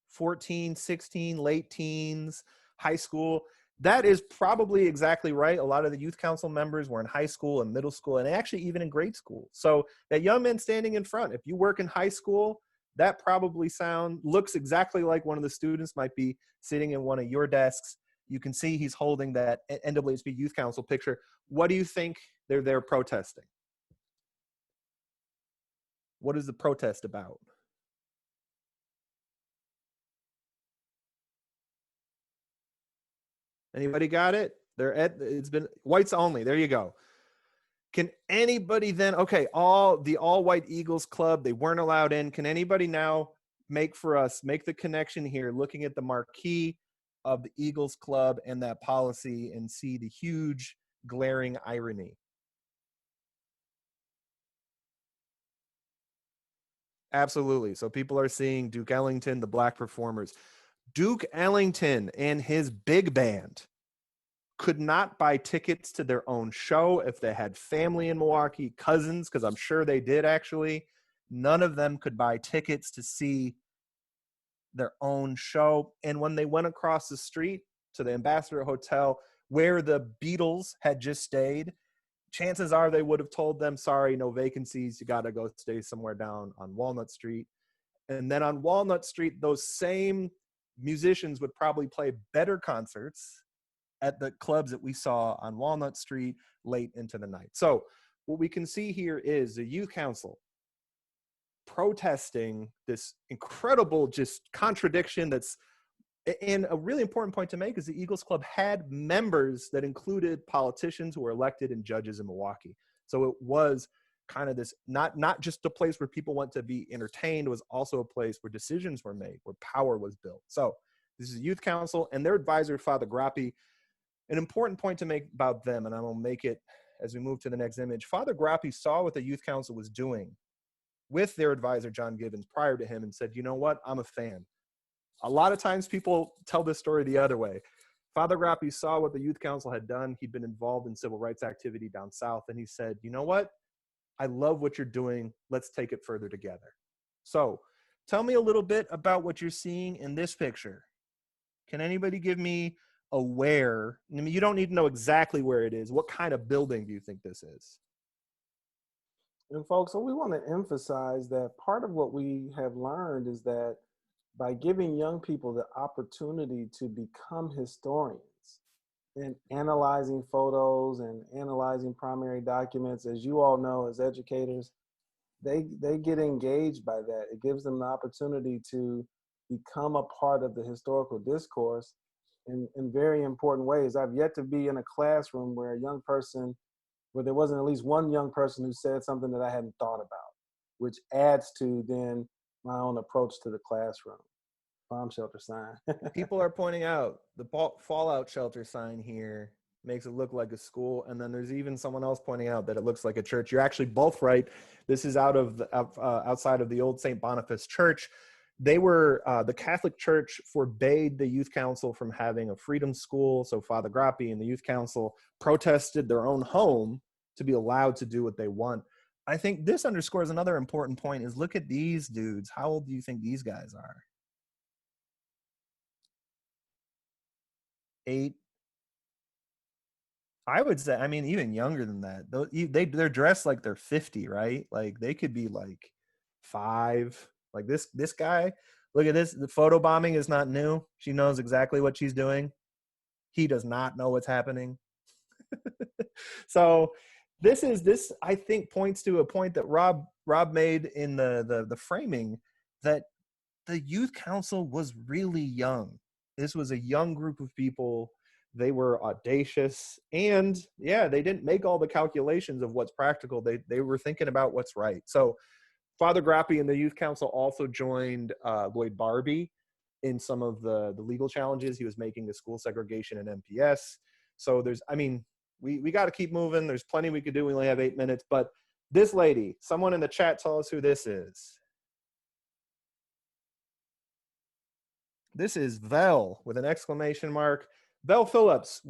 14, 16, late teens, high school. That is probably exactly right. A lot of the youth council members were in high school and middle school and actually even in grade school. So that young man standing in front, if you work in high school, that probably looks exactly like one of the students might be sitting in one of your desks. You can see he's holding that NAASB Youth Council picture. What do you think they're there protesting? What is the protest about? Anybody got it? It's been whites only. There you go. Can anybody then, okay, the all white Eagles club, they weren't allowed in. Can anybody now make the connection here, looking at the marquee of the Eagles club and that policy and see the huge glaring irony? Absolutely. So people are seeing Duke Ellington, the Black Performers. Duke Ellington and his big band could not buy tickets to their own show if they had family in Milwaukee, cousins, because I'm sure they did actually. None of them could buy tickets to see their own show. And when they went across the street to the Ambassador Hotel, where the Beatles had just stayed, chances are they would have told them, sorry, no vacancies. You got to go stay somewhere down on Walnut Street. And then on Walnut Street, those same musicians would probably play better concerts at the clubs that we saw on Walnut Street late into the night. So what we can see here is the youth council protesting this incredible just contradiction and a really important point to make is the Eagles Club had members that included politicians who were elected and judges in Milwaukee. So it was kind of this, not just a place where people went to be entertained, it was also a place where decisions were made, where power was built. So this is a youth council and their advisor, Father Grappi. An important point to make about them, and I will make it as we move to the next image. Father Grappi saw what the youth council was doing with their advisor, John Gibbons, prior to him and said, you know what, I'm a fan. A lot of times people tell this story the other way. Father Grappi saw what the youth council had done. He'd been involved in civil rights activity down south, and he said, you know what, I love what you're doing. Let's take it further together. So tell me a little bit about what you're seeing in this picture. Can anybody give me I mean, you don't need to know exactly where it is. What kind of building do you think this is? And folks, so we want to emphasize that part of what we have learned is that by giving young people the opportunity to become historians and analyzing photos and analyzing primary documents, as you all know, as educators, they get engaged by that. It gives them the opportunity to become a part of the historical discourse in very important ways. I've yet to be in a classroom where there wasn't at least one young person who said something that I hadn't thought about, which adds to then my own approach to the classroom. Bomb shelter sign. People are pointing out the fallout shelter sign here makes it look like a school. And then there's even someone else pointing out that it looks like a church. You're actually both right. This is outside of the old St. Boniface Church. They were, the Catholic Church forbade the youth council from having a freedom school. So Father Grappi and the youth council protested their own home to be allowed to do what they want. I think this underscores another important point is look at these dudes. How old do you think these guys are? 8. I would say, I mean, even younger than that. They're dressed like they're 50, right? Like they could be like 5. Like this guy, look at this. The photo bombing is not new. She knows exactly what she's doing. He does not know what's happening. So this I think points to a point that Rob made in the framing, that the youth council was really young. This was a young group of people. They were audacious, and yeah, they didn't make all the calculations of what's practical. They were thinking about what's right. So Father Grappi and the youth council also joined Lloyd Barbie in some of the legal challenges he was making to school segregation and MPS. So there's, I mean, we got to keep moving. There's plenty we could do. We only have 8 minutes, but this lady, someone in the chat, tell us who this is. This is Vel with an exclamation mark. Vel Phillips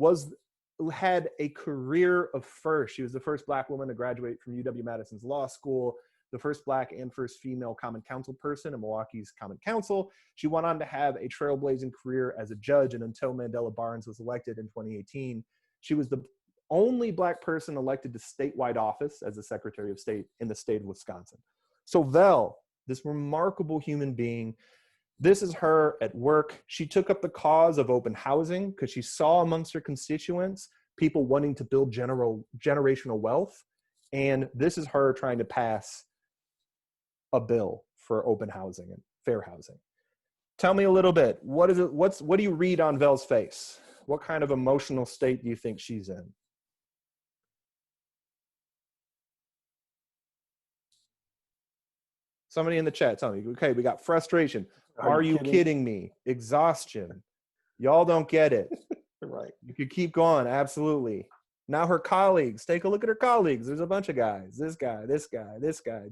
had a career of first. She was the first Black woman to graduate from UW-Madison's law school, the first Black and first female Common Council person in Milwaukee's Common Council. She went on to have a trailblazing career as a judge, and until Mandela Barnes was elected in 2018, she was the only Black person elected to statewide office as the Secretary of State in the state of Wisconsin. So Vel, this remarkable human being, this is her at work. She took up the cause of open housing because she saw amongst her constituents people wanting to build generational wealth. And this is her trying to pass a bill for open housing and fair housing. Tell me a little bit. What do you read on Vel's face? What kind of emotional state do you think she's in? Somebody in the chat, tell me. Okay, we got frustration. Are you kidding me? Exhaustion. Y'all don't get it. Right. You could keep going. Absolutely. Now her colleagues. Take a look at her colleagues. There's a bunch of guys. This guy, this guy, this guy.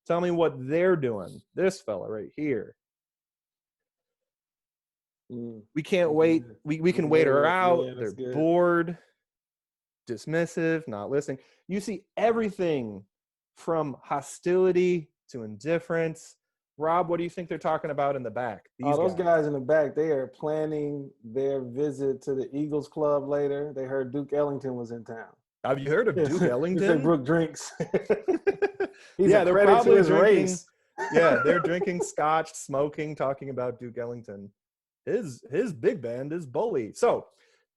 Tell me what they're doing. This fella right here. We can't wait. We can wait her out. Yeah, they're bored, dismissive, not listening. You see everything from hostility to indifference. Rob, what do you think they're talking about in the back? Those guys in the back, they are planning their visit to the Eagles Club later. They heard Duke Ellington was in town. Have you heard of Duke Ellington? Brooke drinks. Yeah, they're probably drinking. Yeah, they're drinking scotch, smoking, talking about Duke Ellington. His big band is Bully. So,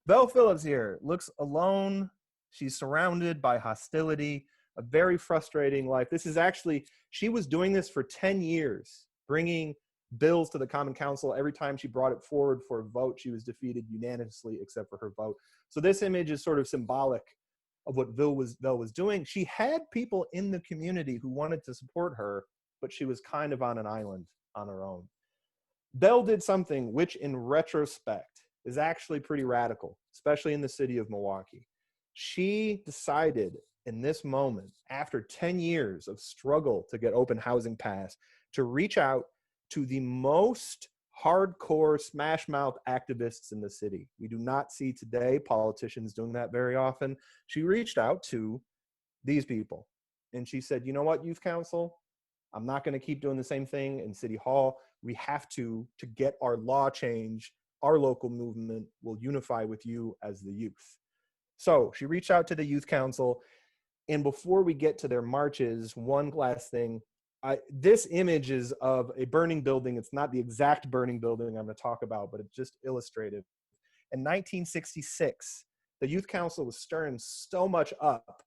Vel Phillips here looks alone. She's surrounded by hostility, a very frustrating life. This is actually, she was doing this for 10 years, bringing bills to the Common Council. Every time she brought it forward for a vote, she was defeated unanimously except for her vote. So this image is sort of symbolic of what Vel was doing. She had people in the community who wanted to support her, but she was kind of on an island on her own. Vel did something which in retrospect is actually pretty radical, especially in the city of Milwaukee. She decided in this moment, after 10 years of struggle to get open housing passed, to reach out to the most hardcore smash mouth activists in the city. We do not see today politicians doing that very often. She reached out to these people and she said, you know what, youth council, I'm not going to keep doing the same thing in City Hall. We have to get our law change, our local movement will unify with you as the youth. So she reached out to the youth council. And before we get to their marches, one last thing. This image is of a burning building. It's not the exact burning building I'm going to talk about, but it's just illustrative. In 1966, the youth council was stirring so much up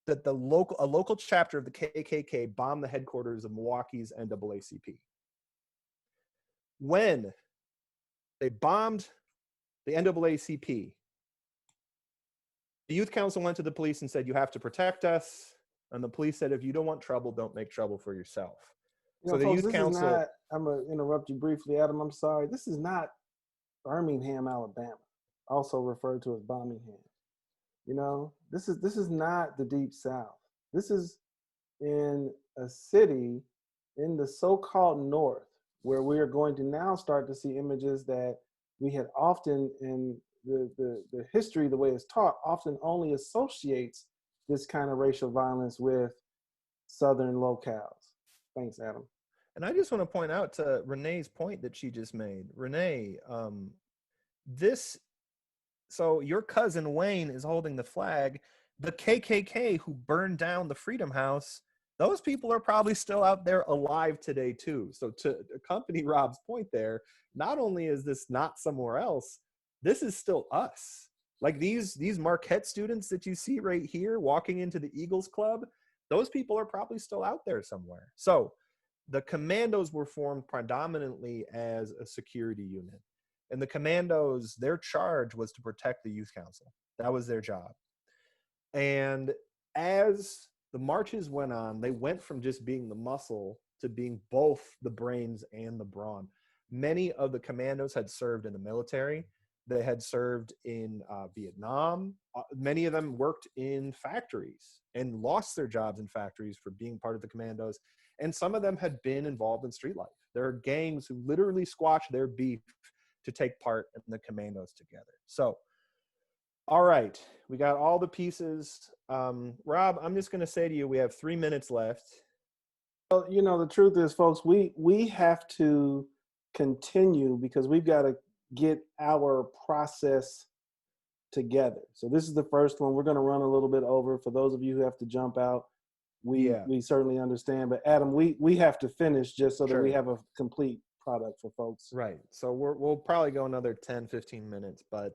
that a local chapter of the KKK bombed the headquarters of Milwaukee's NAACP. When they bombed the NAACP, the youth council went to the police and said, you have to protect us. And the police said, if you don't want trouble, don't make trouble for yourself. So the youth council. I'm going to interrupt you briefly, Adam. I'm sorry. This is not Birmingham, Alabama, also referred to as Birmingham. You know, this is not the Deep South. This is in a city in the so-called North, where we are going to now start to see images that we had often in the history, the way it's taught, often only associates this kind of racial violence with Southern locales. Thanks, Adam. And I just want to point out to Renee's point that she just made. Renee, so your cousin Wayne is holding the flag. The KKK who burned down the Freedom House, those people are probably still out there alive today too. So to accompany Rob's point there, not only is this not somewhere else, this is still us. Like these Marquette students that you see right here walking into the Eagles Club, those people are probably still out there somewhere. So the commandos were formed predominantly as a security unit. And the commandos, their charge was to protect the youth council. That was their job. And as The marches went on. They went from just being the muscle to being both the brains and the brawn. Many of the commandos had served in the military. They had served in Vietnam. Many of them worked in factories and lost their jobs in factories for being part of the commandos. And some of them had been involved in street life. There are gangs who literally squash their beef to take part in the commandos together. So, all right, we got all the pieces. Rob, I'm just going to say to you, we have 3 minutes left. Well, you know, the truth is, folks, we have to continue because we've got to get our process together. So this is the first one. We're going to run a little bit over. For those of you who have to jump out, we certainly understand. But Adam, we have to finish just so that we have a complete product for folks. Right. So we'll probably go another 10, 15 minutes, but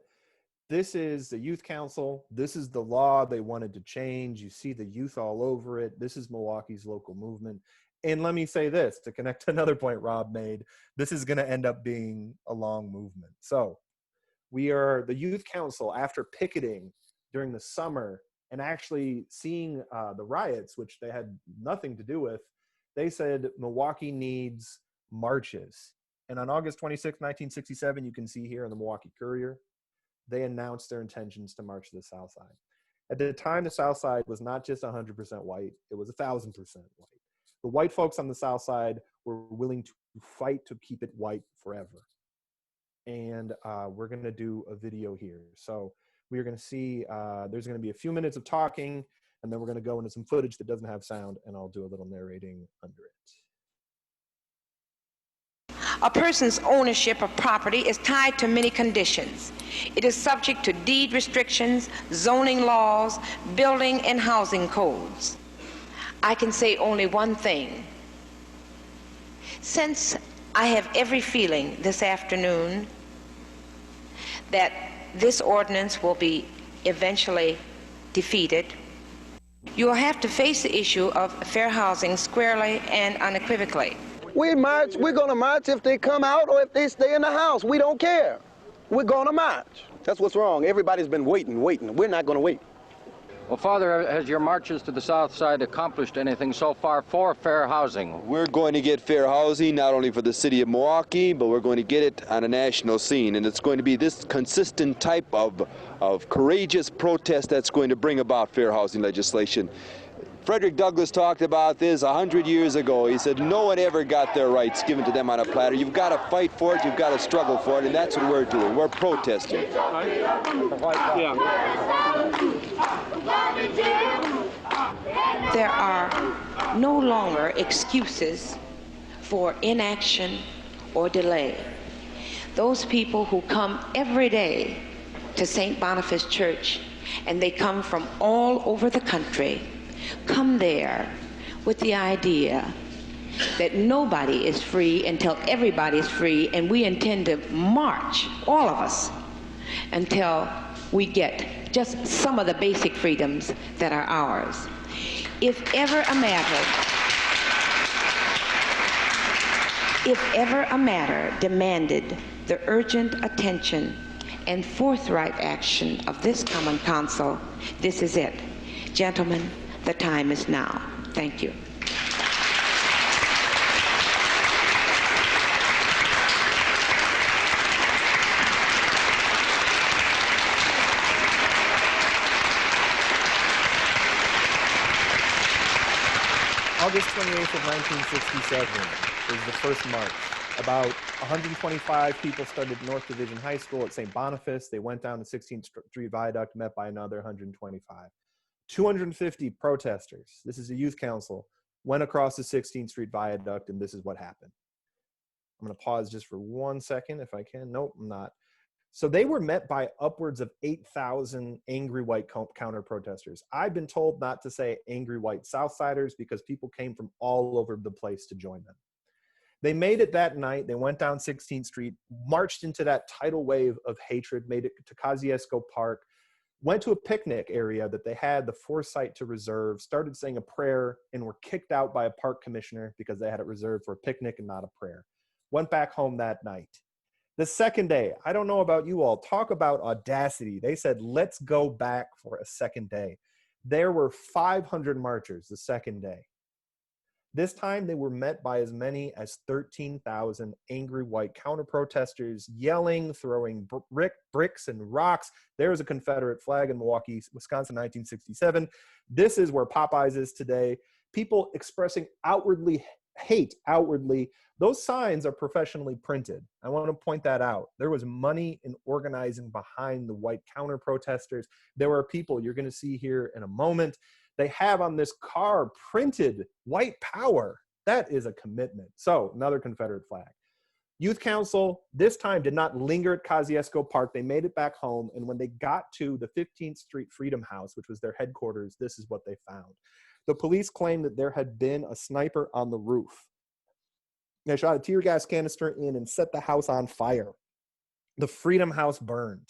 this is the youth council. This is the law they wanted to change. You see the youth all over it. This is Milwaukee's local movement. And let me say this, to connect to another point Rob made, this is going to end up being a long movement. So we are the youth council, after picketing during the summer and actually seeing the riots, which they had nothing to do with, they said Milwaukee needs marches. And on August 26, 1967, you can see here in the Milwaukee Courier, they announced their intentions to march to the South Side. At the time, the South Side was not just 100% white, it was 1,000% white. The white folks on the South Side were willing to fight to keep it white forever. And we're going to do a video here. So we're going to see, there's going to be a few minutes of talking, and then we're going to go into some footage that doesn't have sound, and I'll do a little narrating under it. A person's ownership of property is tied to many conditions. It is subject to deed restrictions, zoning laws, building and housing codes. I can say only one thing. Since I have every feeling this afternoon that this ordinance will be eventually defeated, you will have to face the issue of fair housing squarely and unequivocally. We march, we're gonna march if they come out or if they stay in the house. We don't care. We're gonna march. That's what's wrong. Everybody's been waiting. We're not gonna wait. Well, Father, has your marches to the South Side accomplished anything so far for fair housing? We're going to get fair housing, not only for the city of Milwaukee, but we're going to get it on a national scene. And it's going to be this consistent type of courageous protest that's going to bring about fair housing legislation. Frederick Douglass talked about this 100 years ago. He said no one ever got their rights given to them on a platter. You've got to fight for it, you've got to struggle for it, and that's what we're doing. We're protesting. There are no longer excuses for inaction or delay. Those people who come every day to St. Boniface Church, and they come from all over the country, come there with the idea that nobody is free until everybody is free, and we intend to march, all of us, until we get just some of the basic freedoms that are ours. If ever a matter demanded the urgent attention and forthright action of this Common Council, this is it. Gentlemen, the time is now. Thank you. August 28th of 1967 is the first march. About 125 people started North Division High School at St. Boniface. They went down to 16th Street Viaduct, met by another 125. 250 protesters, this is a youth council, went across the 16th Street Viaduct, and this is what happened. I'm going to pause just for 1 second if I can. Nope, I'm not. So they were met by upwards of 8,000 angry white counter protesters. I've been told not to say angry white Southsiders because people came from all over the place to join them. They made it that night. They went down 16th Street, marched into that tidal wave of hatred, made it to Kosciuszko Park, went to a picnic area that they had the foresight to reserve, started saying a prayer, and were kicked out by a park commissioner because they had it reserved for a picnic and not a prayer. Went back home that night. The second day, I don't know about you all, talk about audacity. They said, let's go back for a second day. There were 500 marchers the second day. This time they were met by as many as 13,000 angry white counter-protesters yelling, throwing bricks and rocks. There was a Confederate flag in Milwaukee, Wisconsin, 1967. This is where Popeyes is today. People expressing hate outwardly. Those signs are professionally printed. I want to point that out. There was money in organizing behind the white counter-protesters. There were people you're going to see here in a moment. They have on this car printed white power. That is a commitment. So another Confederate flag. Youth Council this time did not linger at Kosciuszko Park. They made it back home. And when they got to the 15th Street Freedom House, which was their headquarters, this is what they found. The police claimed that there had been a sniper on the roof. They shot a tear gas canister in and set the house on fire. The Freedom House burned.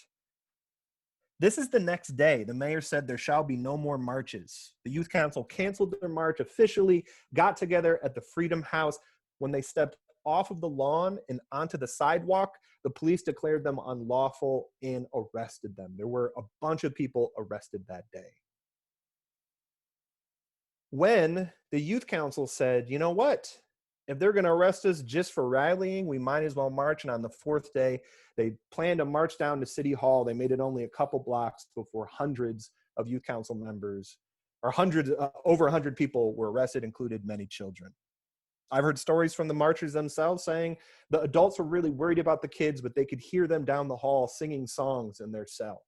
This is the next day. The mayor said there shall be no more marches. The Youth Council canceled their march officially, got together at the Freedom House. When they stepped off of the lawn and onto the sidewalk, the police declared them unlawful and arrested them. There were a bunch of people arrested that day. When the Youth Council said, you know what? If they're going to arrest us just for rallying, we might as well march. And on the fourth day, they planned to march down to City Hall. They made it only a couple blocks before hundreds of Youth Council members, or over 100 people were arrested, included many children. I've heard stories from the marchers themselves saying the adults were really worried about the kids, but they could hear them down the hall singing songs in their cell.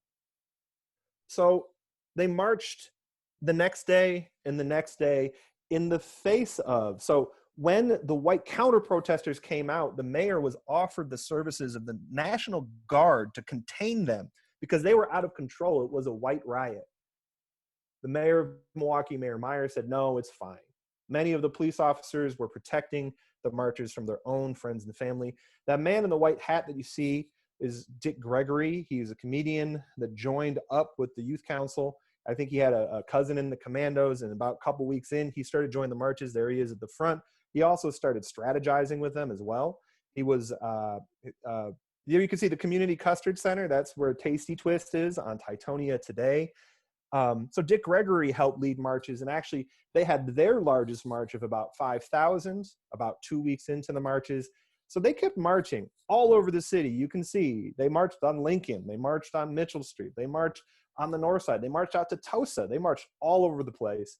So they marched the next day and the next day in the face of, so when the white counter-protesters came out, the mayor was offered the services of the National Guard to contain them because they were out of control. It was a white riot. The mayor of Milwaukee, Mayor Meyer, said, no, it's fine. Many of the police officers were protecting the marchers from their own friends and family. That man in the white hat that you see is Dick Gregory. He's a comedian that joined up with the Youth Council. I think he had a cousin in the Commandos, and about a couple weeks in, he started joining the marches. There he is at the front. He also started strategizing with them as well. He was, you can see the Community Custard Center. That's where Tasty Twist is on Titonia today. So Dick Gregory helped lead marches, and actually they had their largest march of about 5,000 about 2 weeks into the marches. So they kept marching all over the city. You can see they marched on Lincoln. They marched on Mitchell Street. They marched on the north side. They marched out to Tosa. They marched all over the place.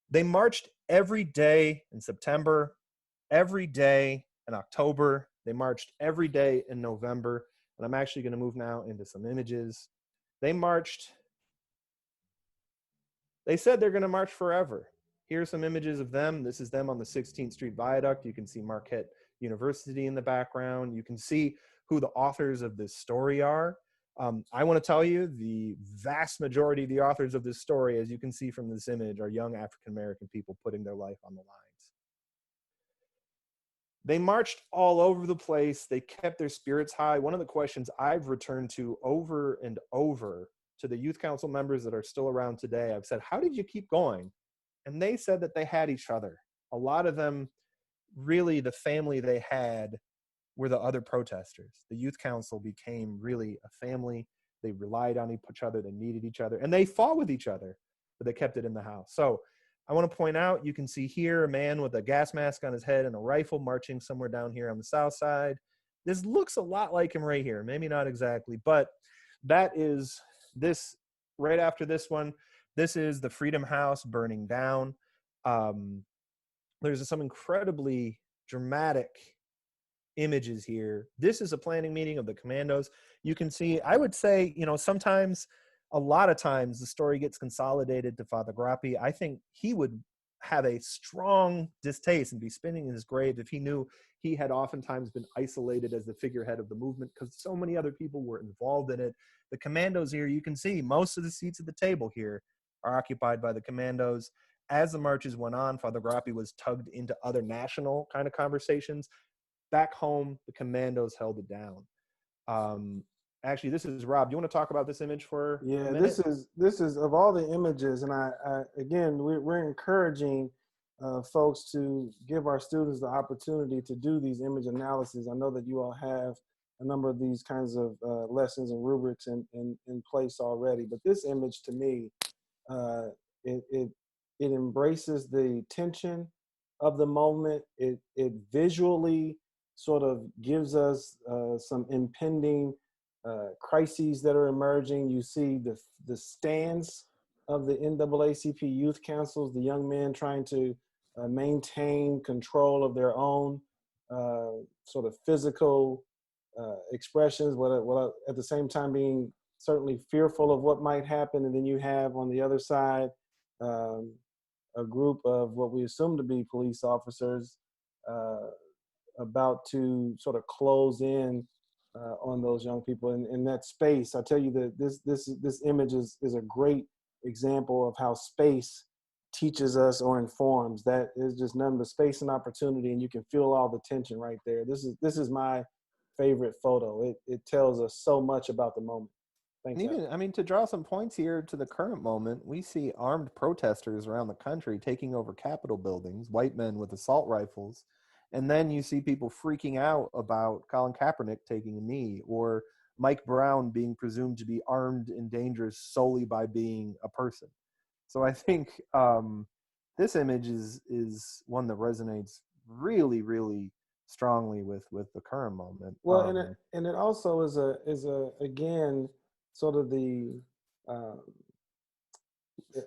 They marched every day in September, every day in October. They marched every day in November. And I'm actually going to move now into some images. They marched. They said they're going to march forever. Here's some images of them. This is them on the 16th Street Viaduct. You can see Marquette University in the background. You can see who the authors of this story are. I want to tell you the vast majority of the authors of this story, as you can see from this image, are young African-American people putting their life on the lines. They marched all over the place. They kept their spirits high. One of the questions I've returned to over and over to the Youth Council members that are still around today, I've said, how did you keep going? And they said that they had each other. A lot of them, really the family they had were the other protesters. The Youth Council became really a family. They relied on each other. They needed each other. And they fought with each other, but they kept it in the house. So I want to point out, you can see here a man with a gas mask on his head and a rifle marching somewhere down here on the south side. This looks a lot like him right here. Maybe not exactly, but that is this right after this one. This is the Freedom House burning down. There's some incredibly dramatic images here. This is a planning meeting of the Commandos. You can see, I would say, sometimes, a lot of times, the story gets consolidated to Father Grappi. I think he would have a strong distaste and be spinning in his grave if he knew he had oftentimes been isolated as the figurehead of the movement, because so many other people were involved in it. The Commandos here, you can see most of the seats at the table here are occupied by the Commandos. As the marches went on, Father Grappi was tugged into other national kind of conversations. Back home, the Commandos held it down. Actually, this is Rob. Do you want to talk about this image for a minute? This is of all the images, and I again, we're encouraging folks to give our students the opportunity to do these image analyses. I know that you all have a number of these kinds of lessons and rubrics in place already, but this image to me it embraces the tension of the moment. It visually sort of gives us some impending crises that are emerging. You see the stance of the NAACP youth councils, the young men trying to maintain control of their own sort of physical expressions, while at the same time being certainly fearful of what might happen. And then you have on the other side a group of what we assume to be police officers about to sort of close in on those young people in that space. I tell you that this image is a great example of how space teaches us or informs. That is just nothing but space and opportunity, and you can feel all the tension right there. This is my favorite photo. It tells us so much about the moment. Thanks. And even, I mean, to draw some points here to the current moment, we see armed protesters around the country taking over Capitol buildings, white men with assault rifles. And then you see people freaking out about Colin Kaepernick taking a knee, or Mike Brown being presumed to be armed and dangerous solely by being a person. So I think this image is one that resonates really, really strongly with the current moment. Well, and it also is a again sort of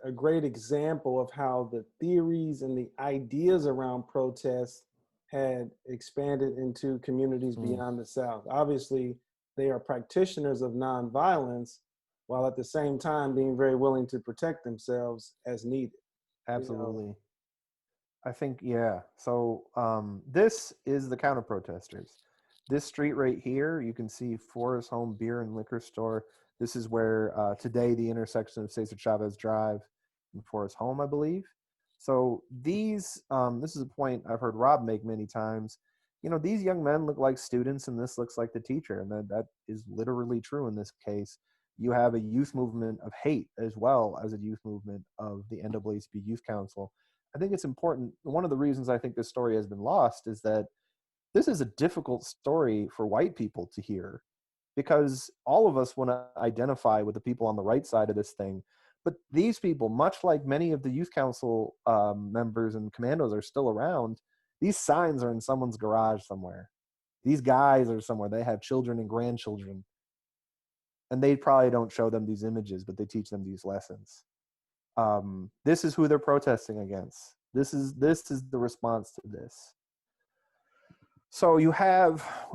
a great example of how the theories and the ideas around protests had expanded into communities beyond the South. Obviously, they are practitioners of nonviolence, while at the same time being very willing to protect themselves as needed. Absolutely. You know? I think, yeah. So this is the counter protesters. This street right here, you can see Forest Home Beer and Liquor Store. This is where today the intersection of Cesar Chavez Drive and Forest Home, I believe. So these, this is a point I've heard Rob make many times. You know, these young men look like students and this looks like the teacher. And that is literally true in this case. You have a youth movement of hate as well as a youth movement of the NAACP Youth Council. I think it's important. One of the reasons I think this story has been lost is that this is a difficult story for white people to hear, because all of us want to identify with the people on the right side of this thing. But these people, much like many of the youth council members and commandos are still around, these signs are in someone's garage somewhere. These guys are somewhere. They have children and grandchildren. And they probably don't show them these images, but they teach them these lessons. This is who they're protesting against. This is the response to this. So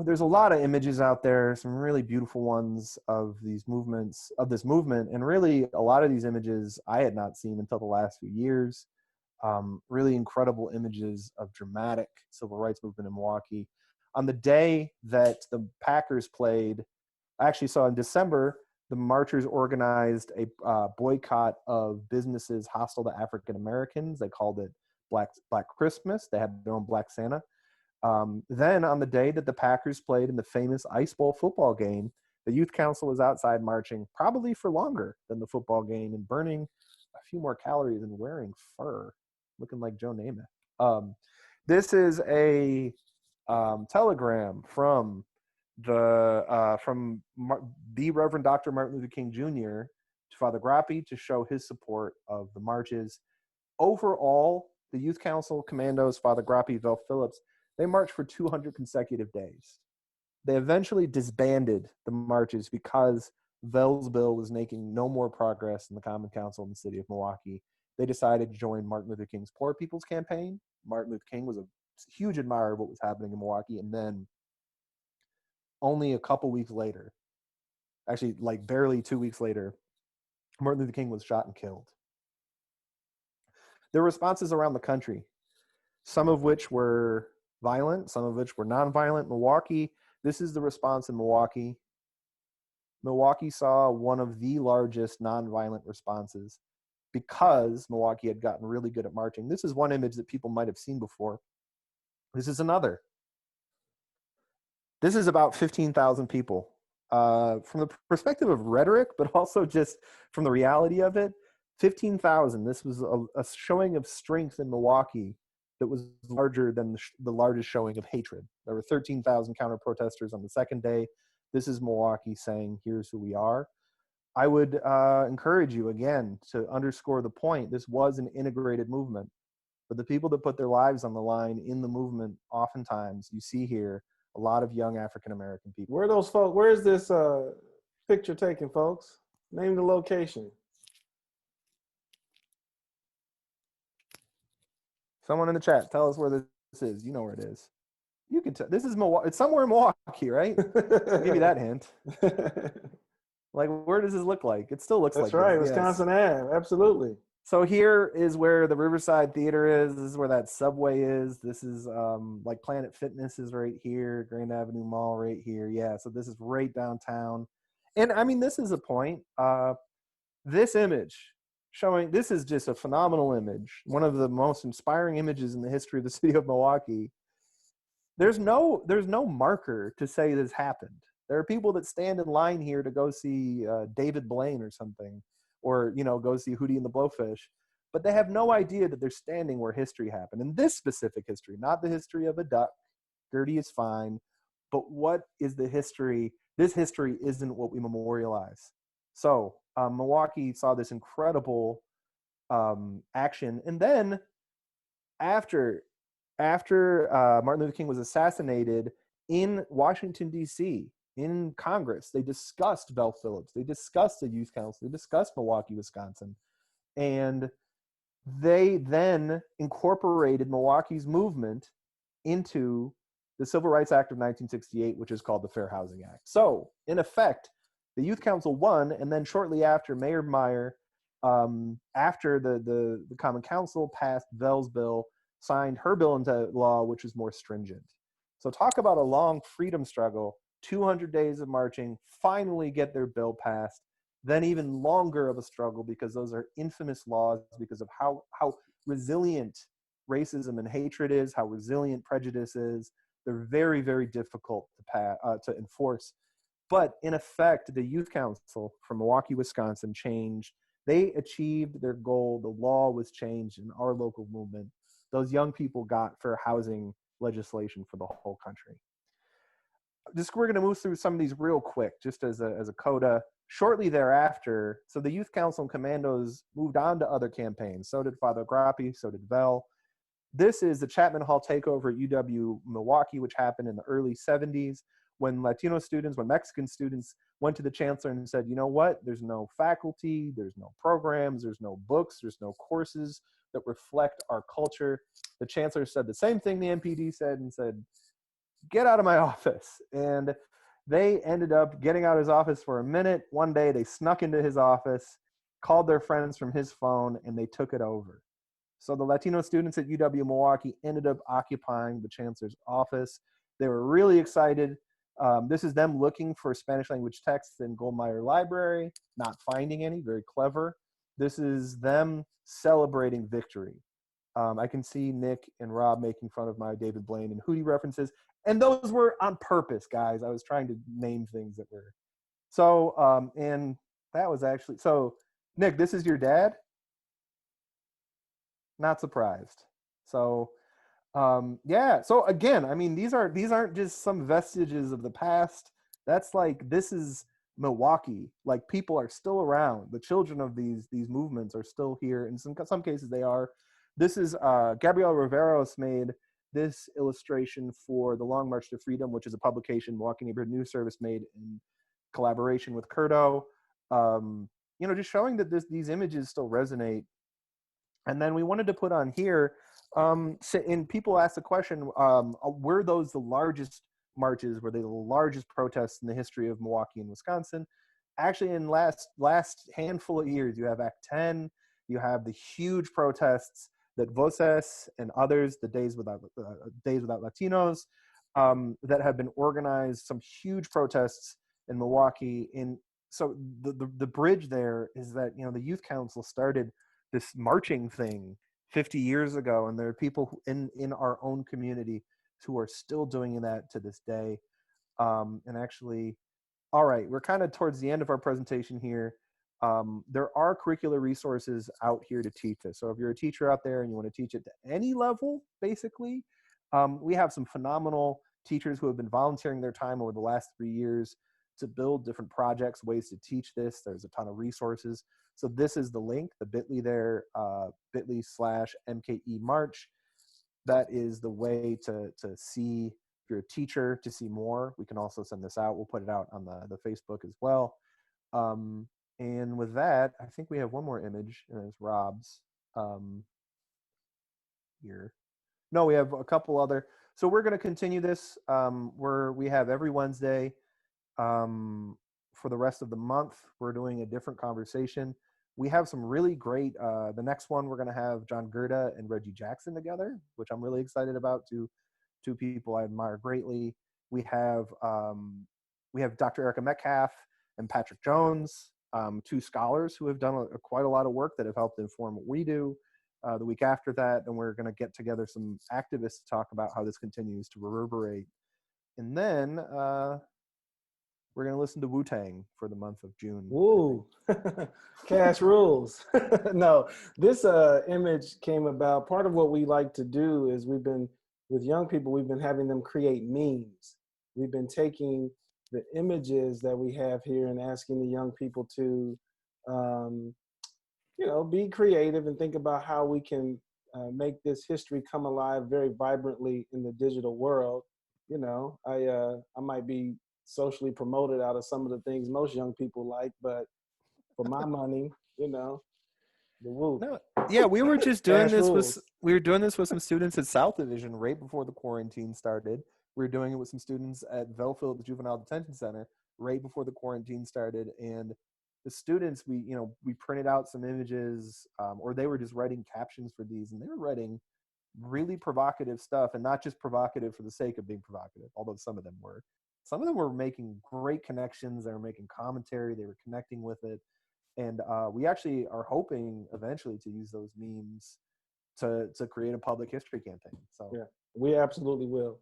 there's a lot of images out there, some really beautiful ones of these movements, of this movement. And really a lot of these images I had not seen until the last few years. Really incredible images of dramatic civil rights movement in Milwaukee. On the day that the Packers played, I actually saw in December, the marchers organized a boycott of businesses hostile to African Americans. They called it Black Christmas. They had their own Black Santa. Then on the day that the Packers played in the famous Ice Bowl football game, the youth council was outside marching probably for longer than the football game and burning a few more calories and wearing fur, looking like Joe Namath. This is a telegram from the Reverend Dr. Martin Luther King Jr. to Father Grappi to show his support of the marches. Overall, the youth council commandos, Father Grappi, Vel Phillips, they marched for 200 consecutive days. They eventually disbanded the marches because Vel's bill was making no more progress in the Common Council in the city of Milwaukee. They decided to join Martin Luther King's Poor People's Campaign. Martin Luther King was a huge admirer of what was happening in Milwaukee. And then only a couple weeks later, actually like barely 2 weeks later, Martin Luther King was shot and killed. There were responses around the country, some of which were violent, some of which were nonviolent. Milwaukee, this is the response in Milwaukee. Milwaukee saw one of the largest nonviolent responses because Milwaukee had gotten really good at marching. This is one image that people might have seen before. This is another. This is about 15,000 people. From the perspective of rhetoric, but also just from the reality of it, 15,000. This was a showing of strength in Milwaukee that was larger than the largest showing of hatred. There were 13,000 counter-protesters on the second day. This is Milwaukee saying, here's who we are. I would encourage you again to underscore the point. This was an integrated movement, but the people that put their lives on the line in the movement, oftentimes you see here a lot of young African American people. Where are those folks? Where is this picture taken, folks? Name the location. Someone in the chat, tell us where this is. You know where it is. You can tell. This is Milwaukee. It's somewhere in Milwaukee, right? I'll give you that hint. Like, where does this look like? It still looks That's like right, this, yes. Wisconsin Ave, absolutely. So here is where the Riverside Theater is. This is where that Subway is. This is like Planet Fitness is right here. Grand Avenue Mall right here. Yeah, so this is right downtown. And I mean, this is a point. This image showing, this is just a phenomenal image. One of the most inspiring images in the history of the city of Milwaukee. There's no marker to say this happened. There are people that stand in line here to go see David Blaine or something, or, you know, go see Hootie and the Blowfish, but they have no idea that they're standing where history happened. And this specific history, not the history of a duck, Gertie is fine, but what is the history? This history isn't what we memorialize. So Milwaukee saw this incredible action. And then after Martin Luther King was assassinated in Washington, D.C., in Congress, they discussed Bell Phillips, they discussed the Youth Council, they discussed Milwaukee, Wisconsin, and they then incorporated Milwaukee's movement into the Civil Rights Act of 1968, which is called the Fair Housing Act. So, in effect, the Youth Council won, and then shortly after, Mayor Meyer, after the Common Council passed Bell's bill, signed her bill into law, which is more stringent. So talk about a long freedom struggle. 200 days of marching, finally get their bill passed, then even longer of a struggle because those are infamous laws because of how resilient racism and hatred is, how resilient prejudice is. They're very, very difficult to enforce. But in effect, the Youth Council from Milwaukee, Wisconsin changed. They achieved their goal. The law was changed in our local movement. Those young people got fair housing legislation for the whole country. We're going to move through some of these real quick, just as a coda. Shortly thereafter, so the Youth Council and Commandos moved on to other campaigns. So did Father Grappi, so did Bell. This is the Chapman Hall takeover at UW Milwaukee, which happened in the early 70s when Latino students, when Mexican students went to the chancellor and said, you know what, there's no faculty, there's no programs, there's no books, there's no courses that reflect our culture. The chancellor said the same thing the MPD said and said, get out of my office. And they ended up getting out of his office for a minute. One day they snuck into his office, called their friends from his phone, and they took it over. So the Latino students at UW Milwaukee ended up occupying the chancellor's office. They were really excited. This is them looking for Spanish language texts in Goldmeyer Library, not finding any, very clever. This is them celebrating victory. I can see Nick and Rob making fun of my David Blaine and Hootie references. And those were on purpose, guys. I was trying to name things that were. So, and that was actually, so Nick, this is your dad? Not surprised. So, yeah. So again, I mean, these aren't just some vestiges of the past. That's like, this is Milwaukee. Like, people are still around. The children of these movements are still here. In some cases they are. This is Gabriel Riveros made this illustration for the Long March to Freedom, which is a publication Milwaukee Neighborhood News Service made in collaboration with Curto. You know, just showing that these images still resonate. And then we wanted to put on here, and people asked the question, were those the largest marches? Were they the largest protests in the history of Milwaukee and Wisconsin? Actually, in last handful of years, you have Act 10, you have the huge protests that Voces and others, the Days Without Latinos, that have been organized, some huge protests in Milwaukee. So the bridge there is that, you know, the Youth Council started this marching thing 50 years ago, and there are people in our own community who are still doing that to this day. And actually, all right, we're kind of towards the end of our presentation here. There are curricular resources out here to teach this. So if you're a teacher out there and you want to teach it to any level, basically, we have some phenomenal teachers who have been volunteering their time over the last 3 years to build different projects, ways to teach this. There's a ton of resources. So this is the link, the bit.ly there, bit.ly/MKE March. That is the way to see, if you're a teacher, to see more. We can also send this out. We'll put it out on the Facebook as well. And with that, I think we have one more image, and it's Rob's here. No, we have a couple other. So we're going to continue this. We have every Wednesday for the rest of the month. We're doing a different conversation. We have some really great, the next one we're going to have John Gerda and Reggie Jackson together, which I'm really excited about. Two people I admire greatly. We have Dr. Erica Metcalf and Patrick Jones, two scholars who have done quite a lot of work that have helped inform what we do. The week after that, and we're going to get together some activists to talk about how this continues to reverberate. And then we're going to listen to Wu-Tang for the month of June. Woo! Cash rules. No, this image came about. Part of what we like to do is with young people, we've been having them create memes. We've been taking the images that we have here and asking the young people to be creative and think about how we can make this history come alive very vibrantly in the digital world. I might be socially promoted out of some of the things most young people like, but for my money, the woo. No, yeah, we were just doing Cash rules. we were doing this with some students at South Division right before the quarantine started. We were doing it with some students at Velfield, the Juvenile Detention Center, right before the quarantine started, and the students, we printed out some images, or they were just writing captions for these, and they were writing really provocative stuff, and not just provocative for the sake of being provocative, although some of them were. Some of them were making great connections. They were making commentary. They were connecting with it. And we actually are hoping eventually to use those memes to create a public history campaign. So yeah, we absolutely will.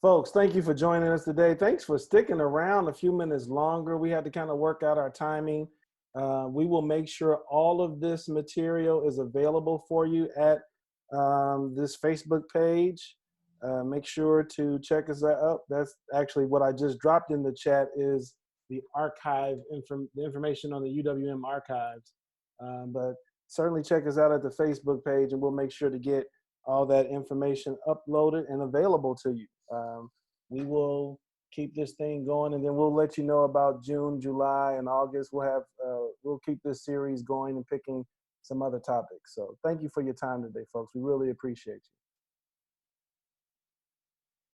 Folks, thank you for joining us today. Thanks for sticking around a few minutes longer. We had to kind of work out our timing. We will make sure all of this material is available for you at this Facebook page. Make sure to check us out. That's actually what I just dropped in the chat is the archive, the information on the UWM archives. But certainly check us out at the Facebook page, and we'll make sure to get all that information uploaded and available to you. We will keep this thing going, and then we'll let you know about June, July, and August. We'll keep this series going and picking some other topics. So thank you for your time today, folks. We really appreciate you.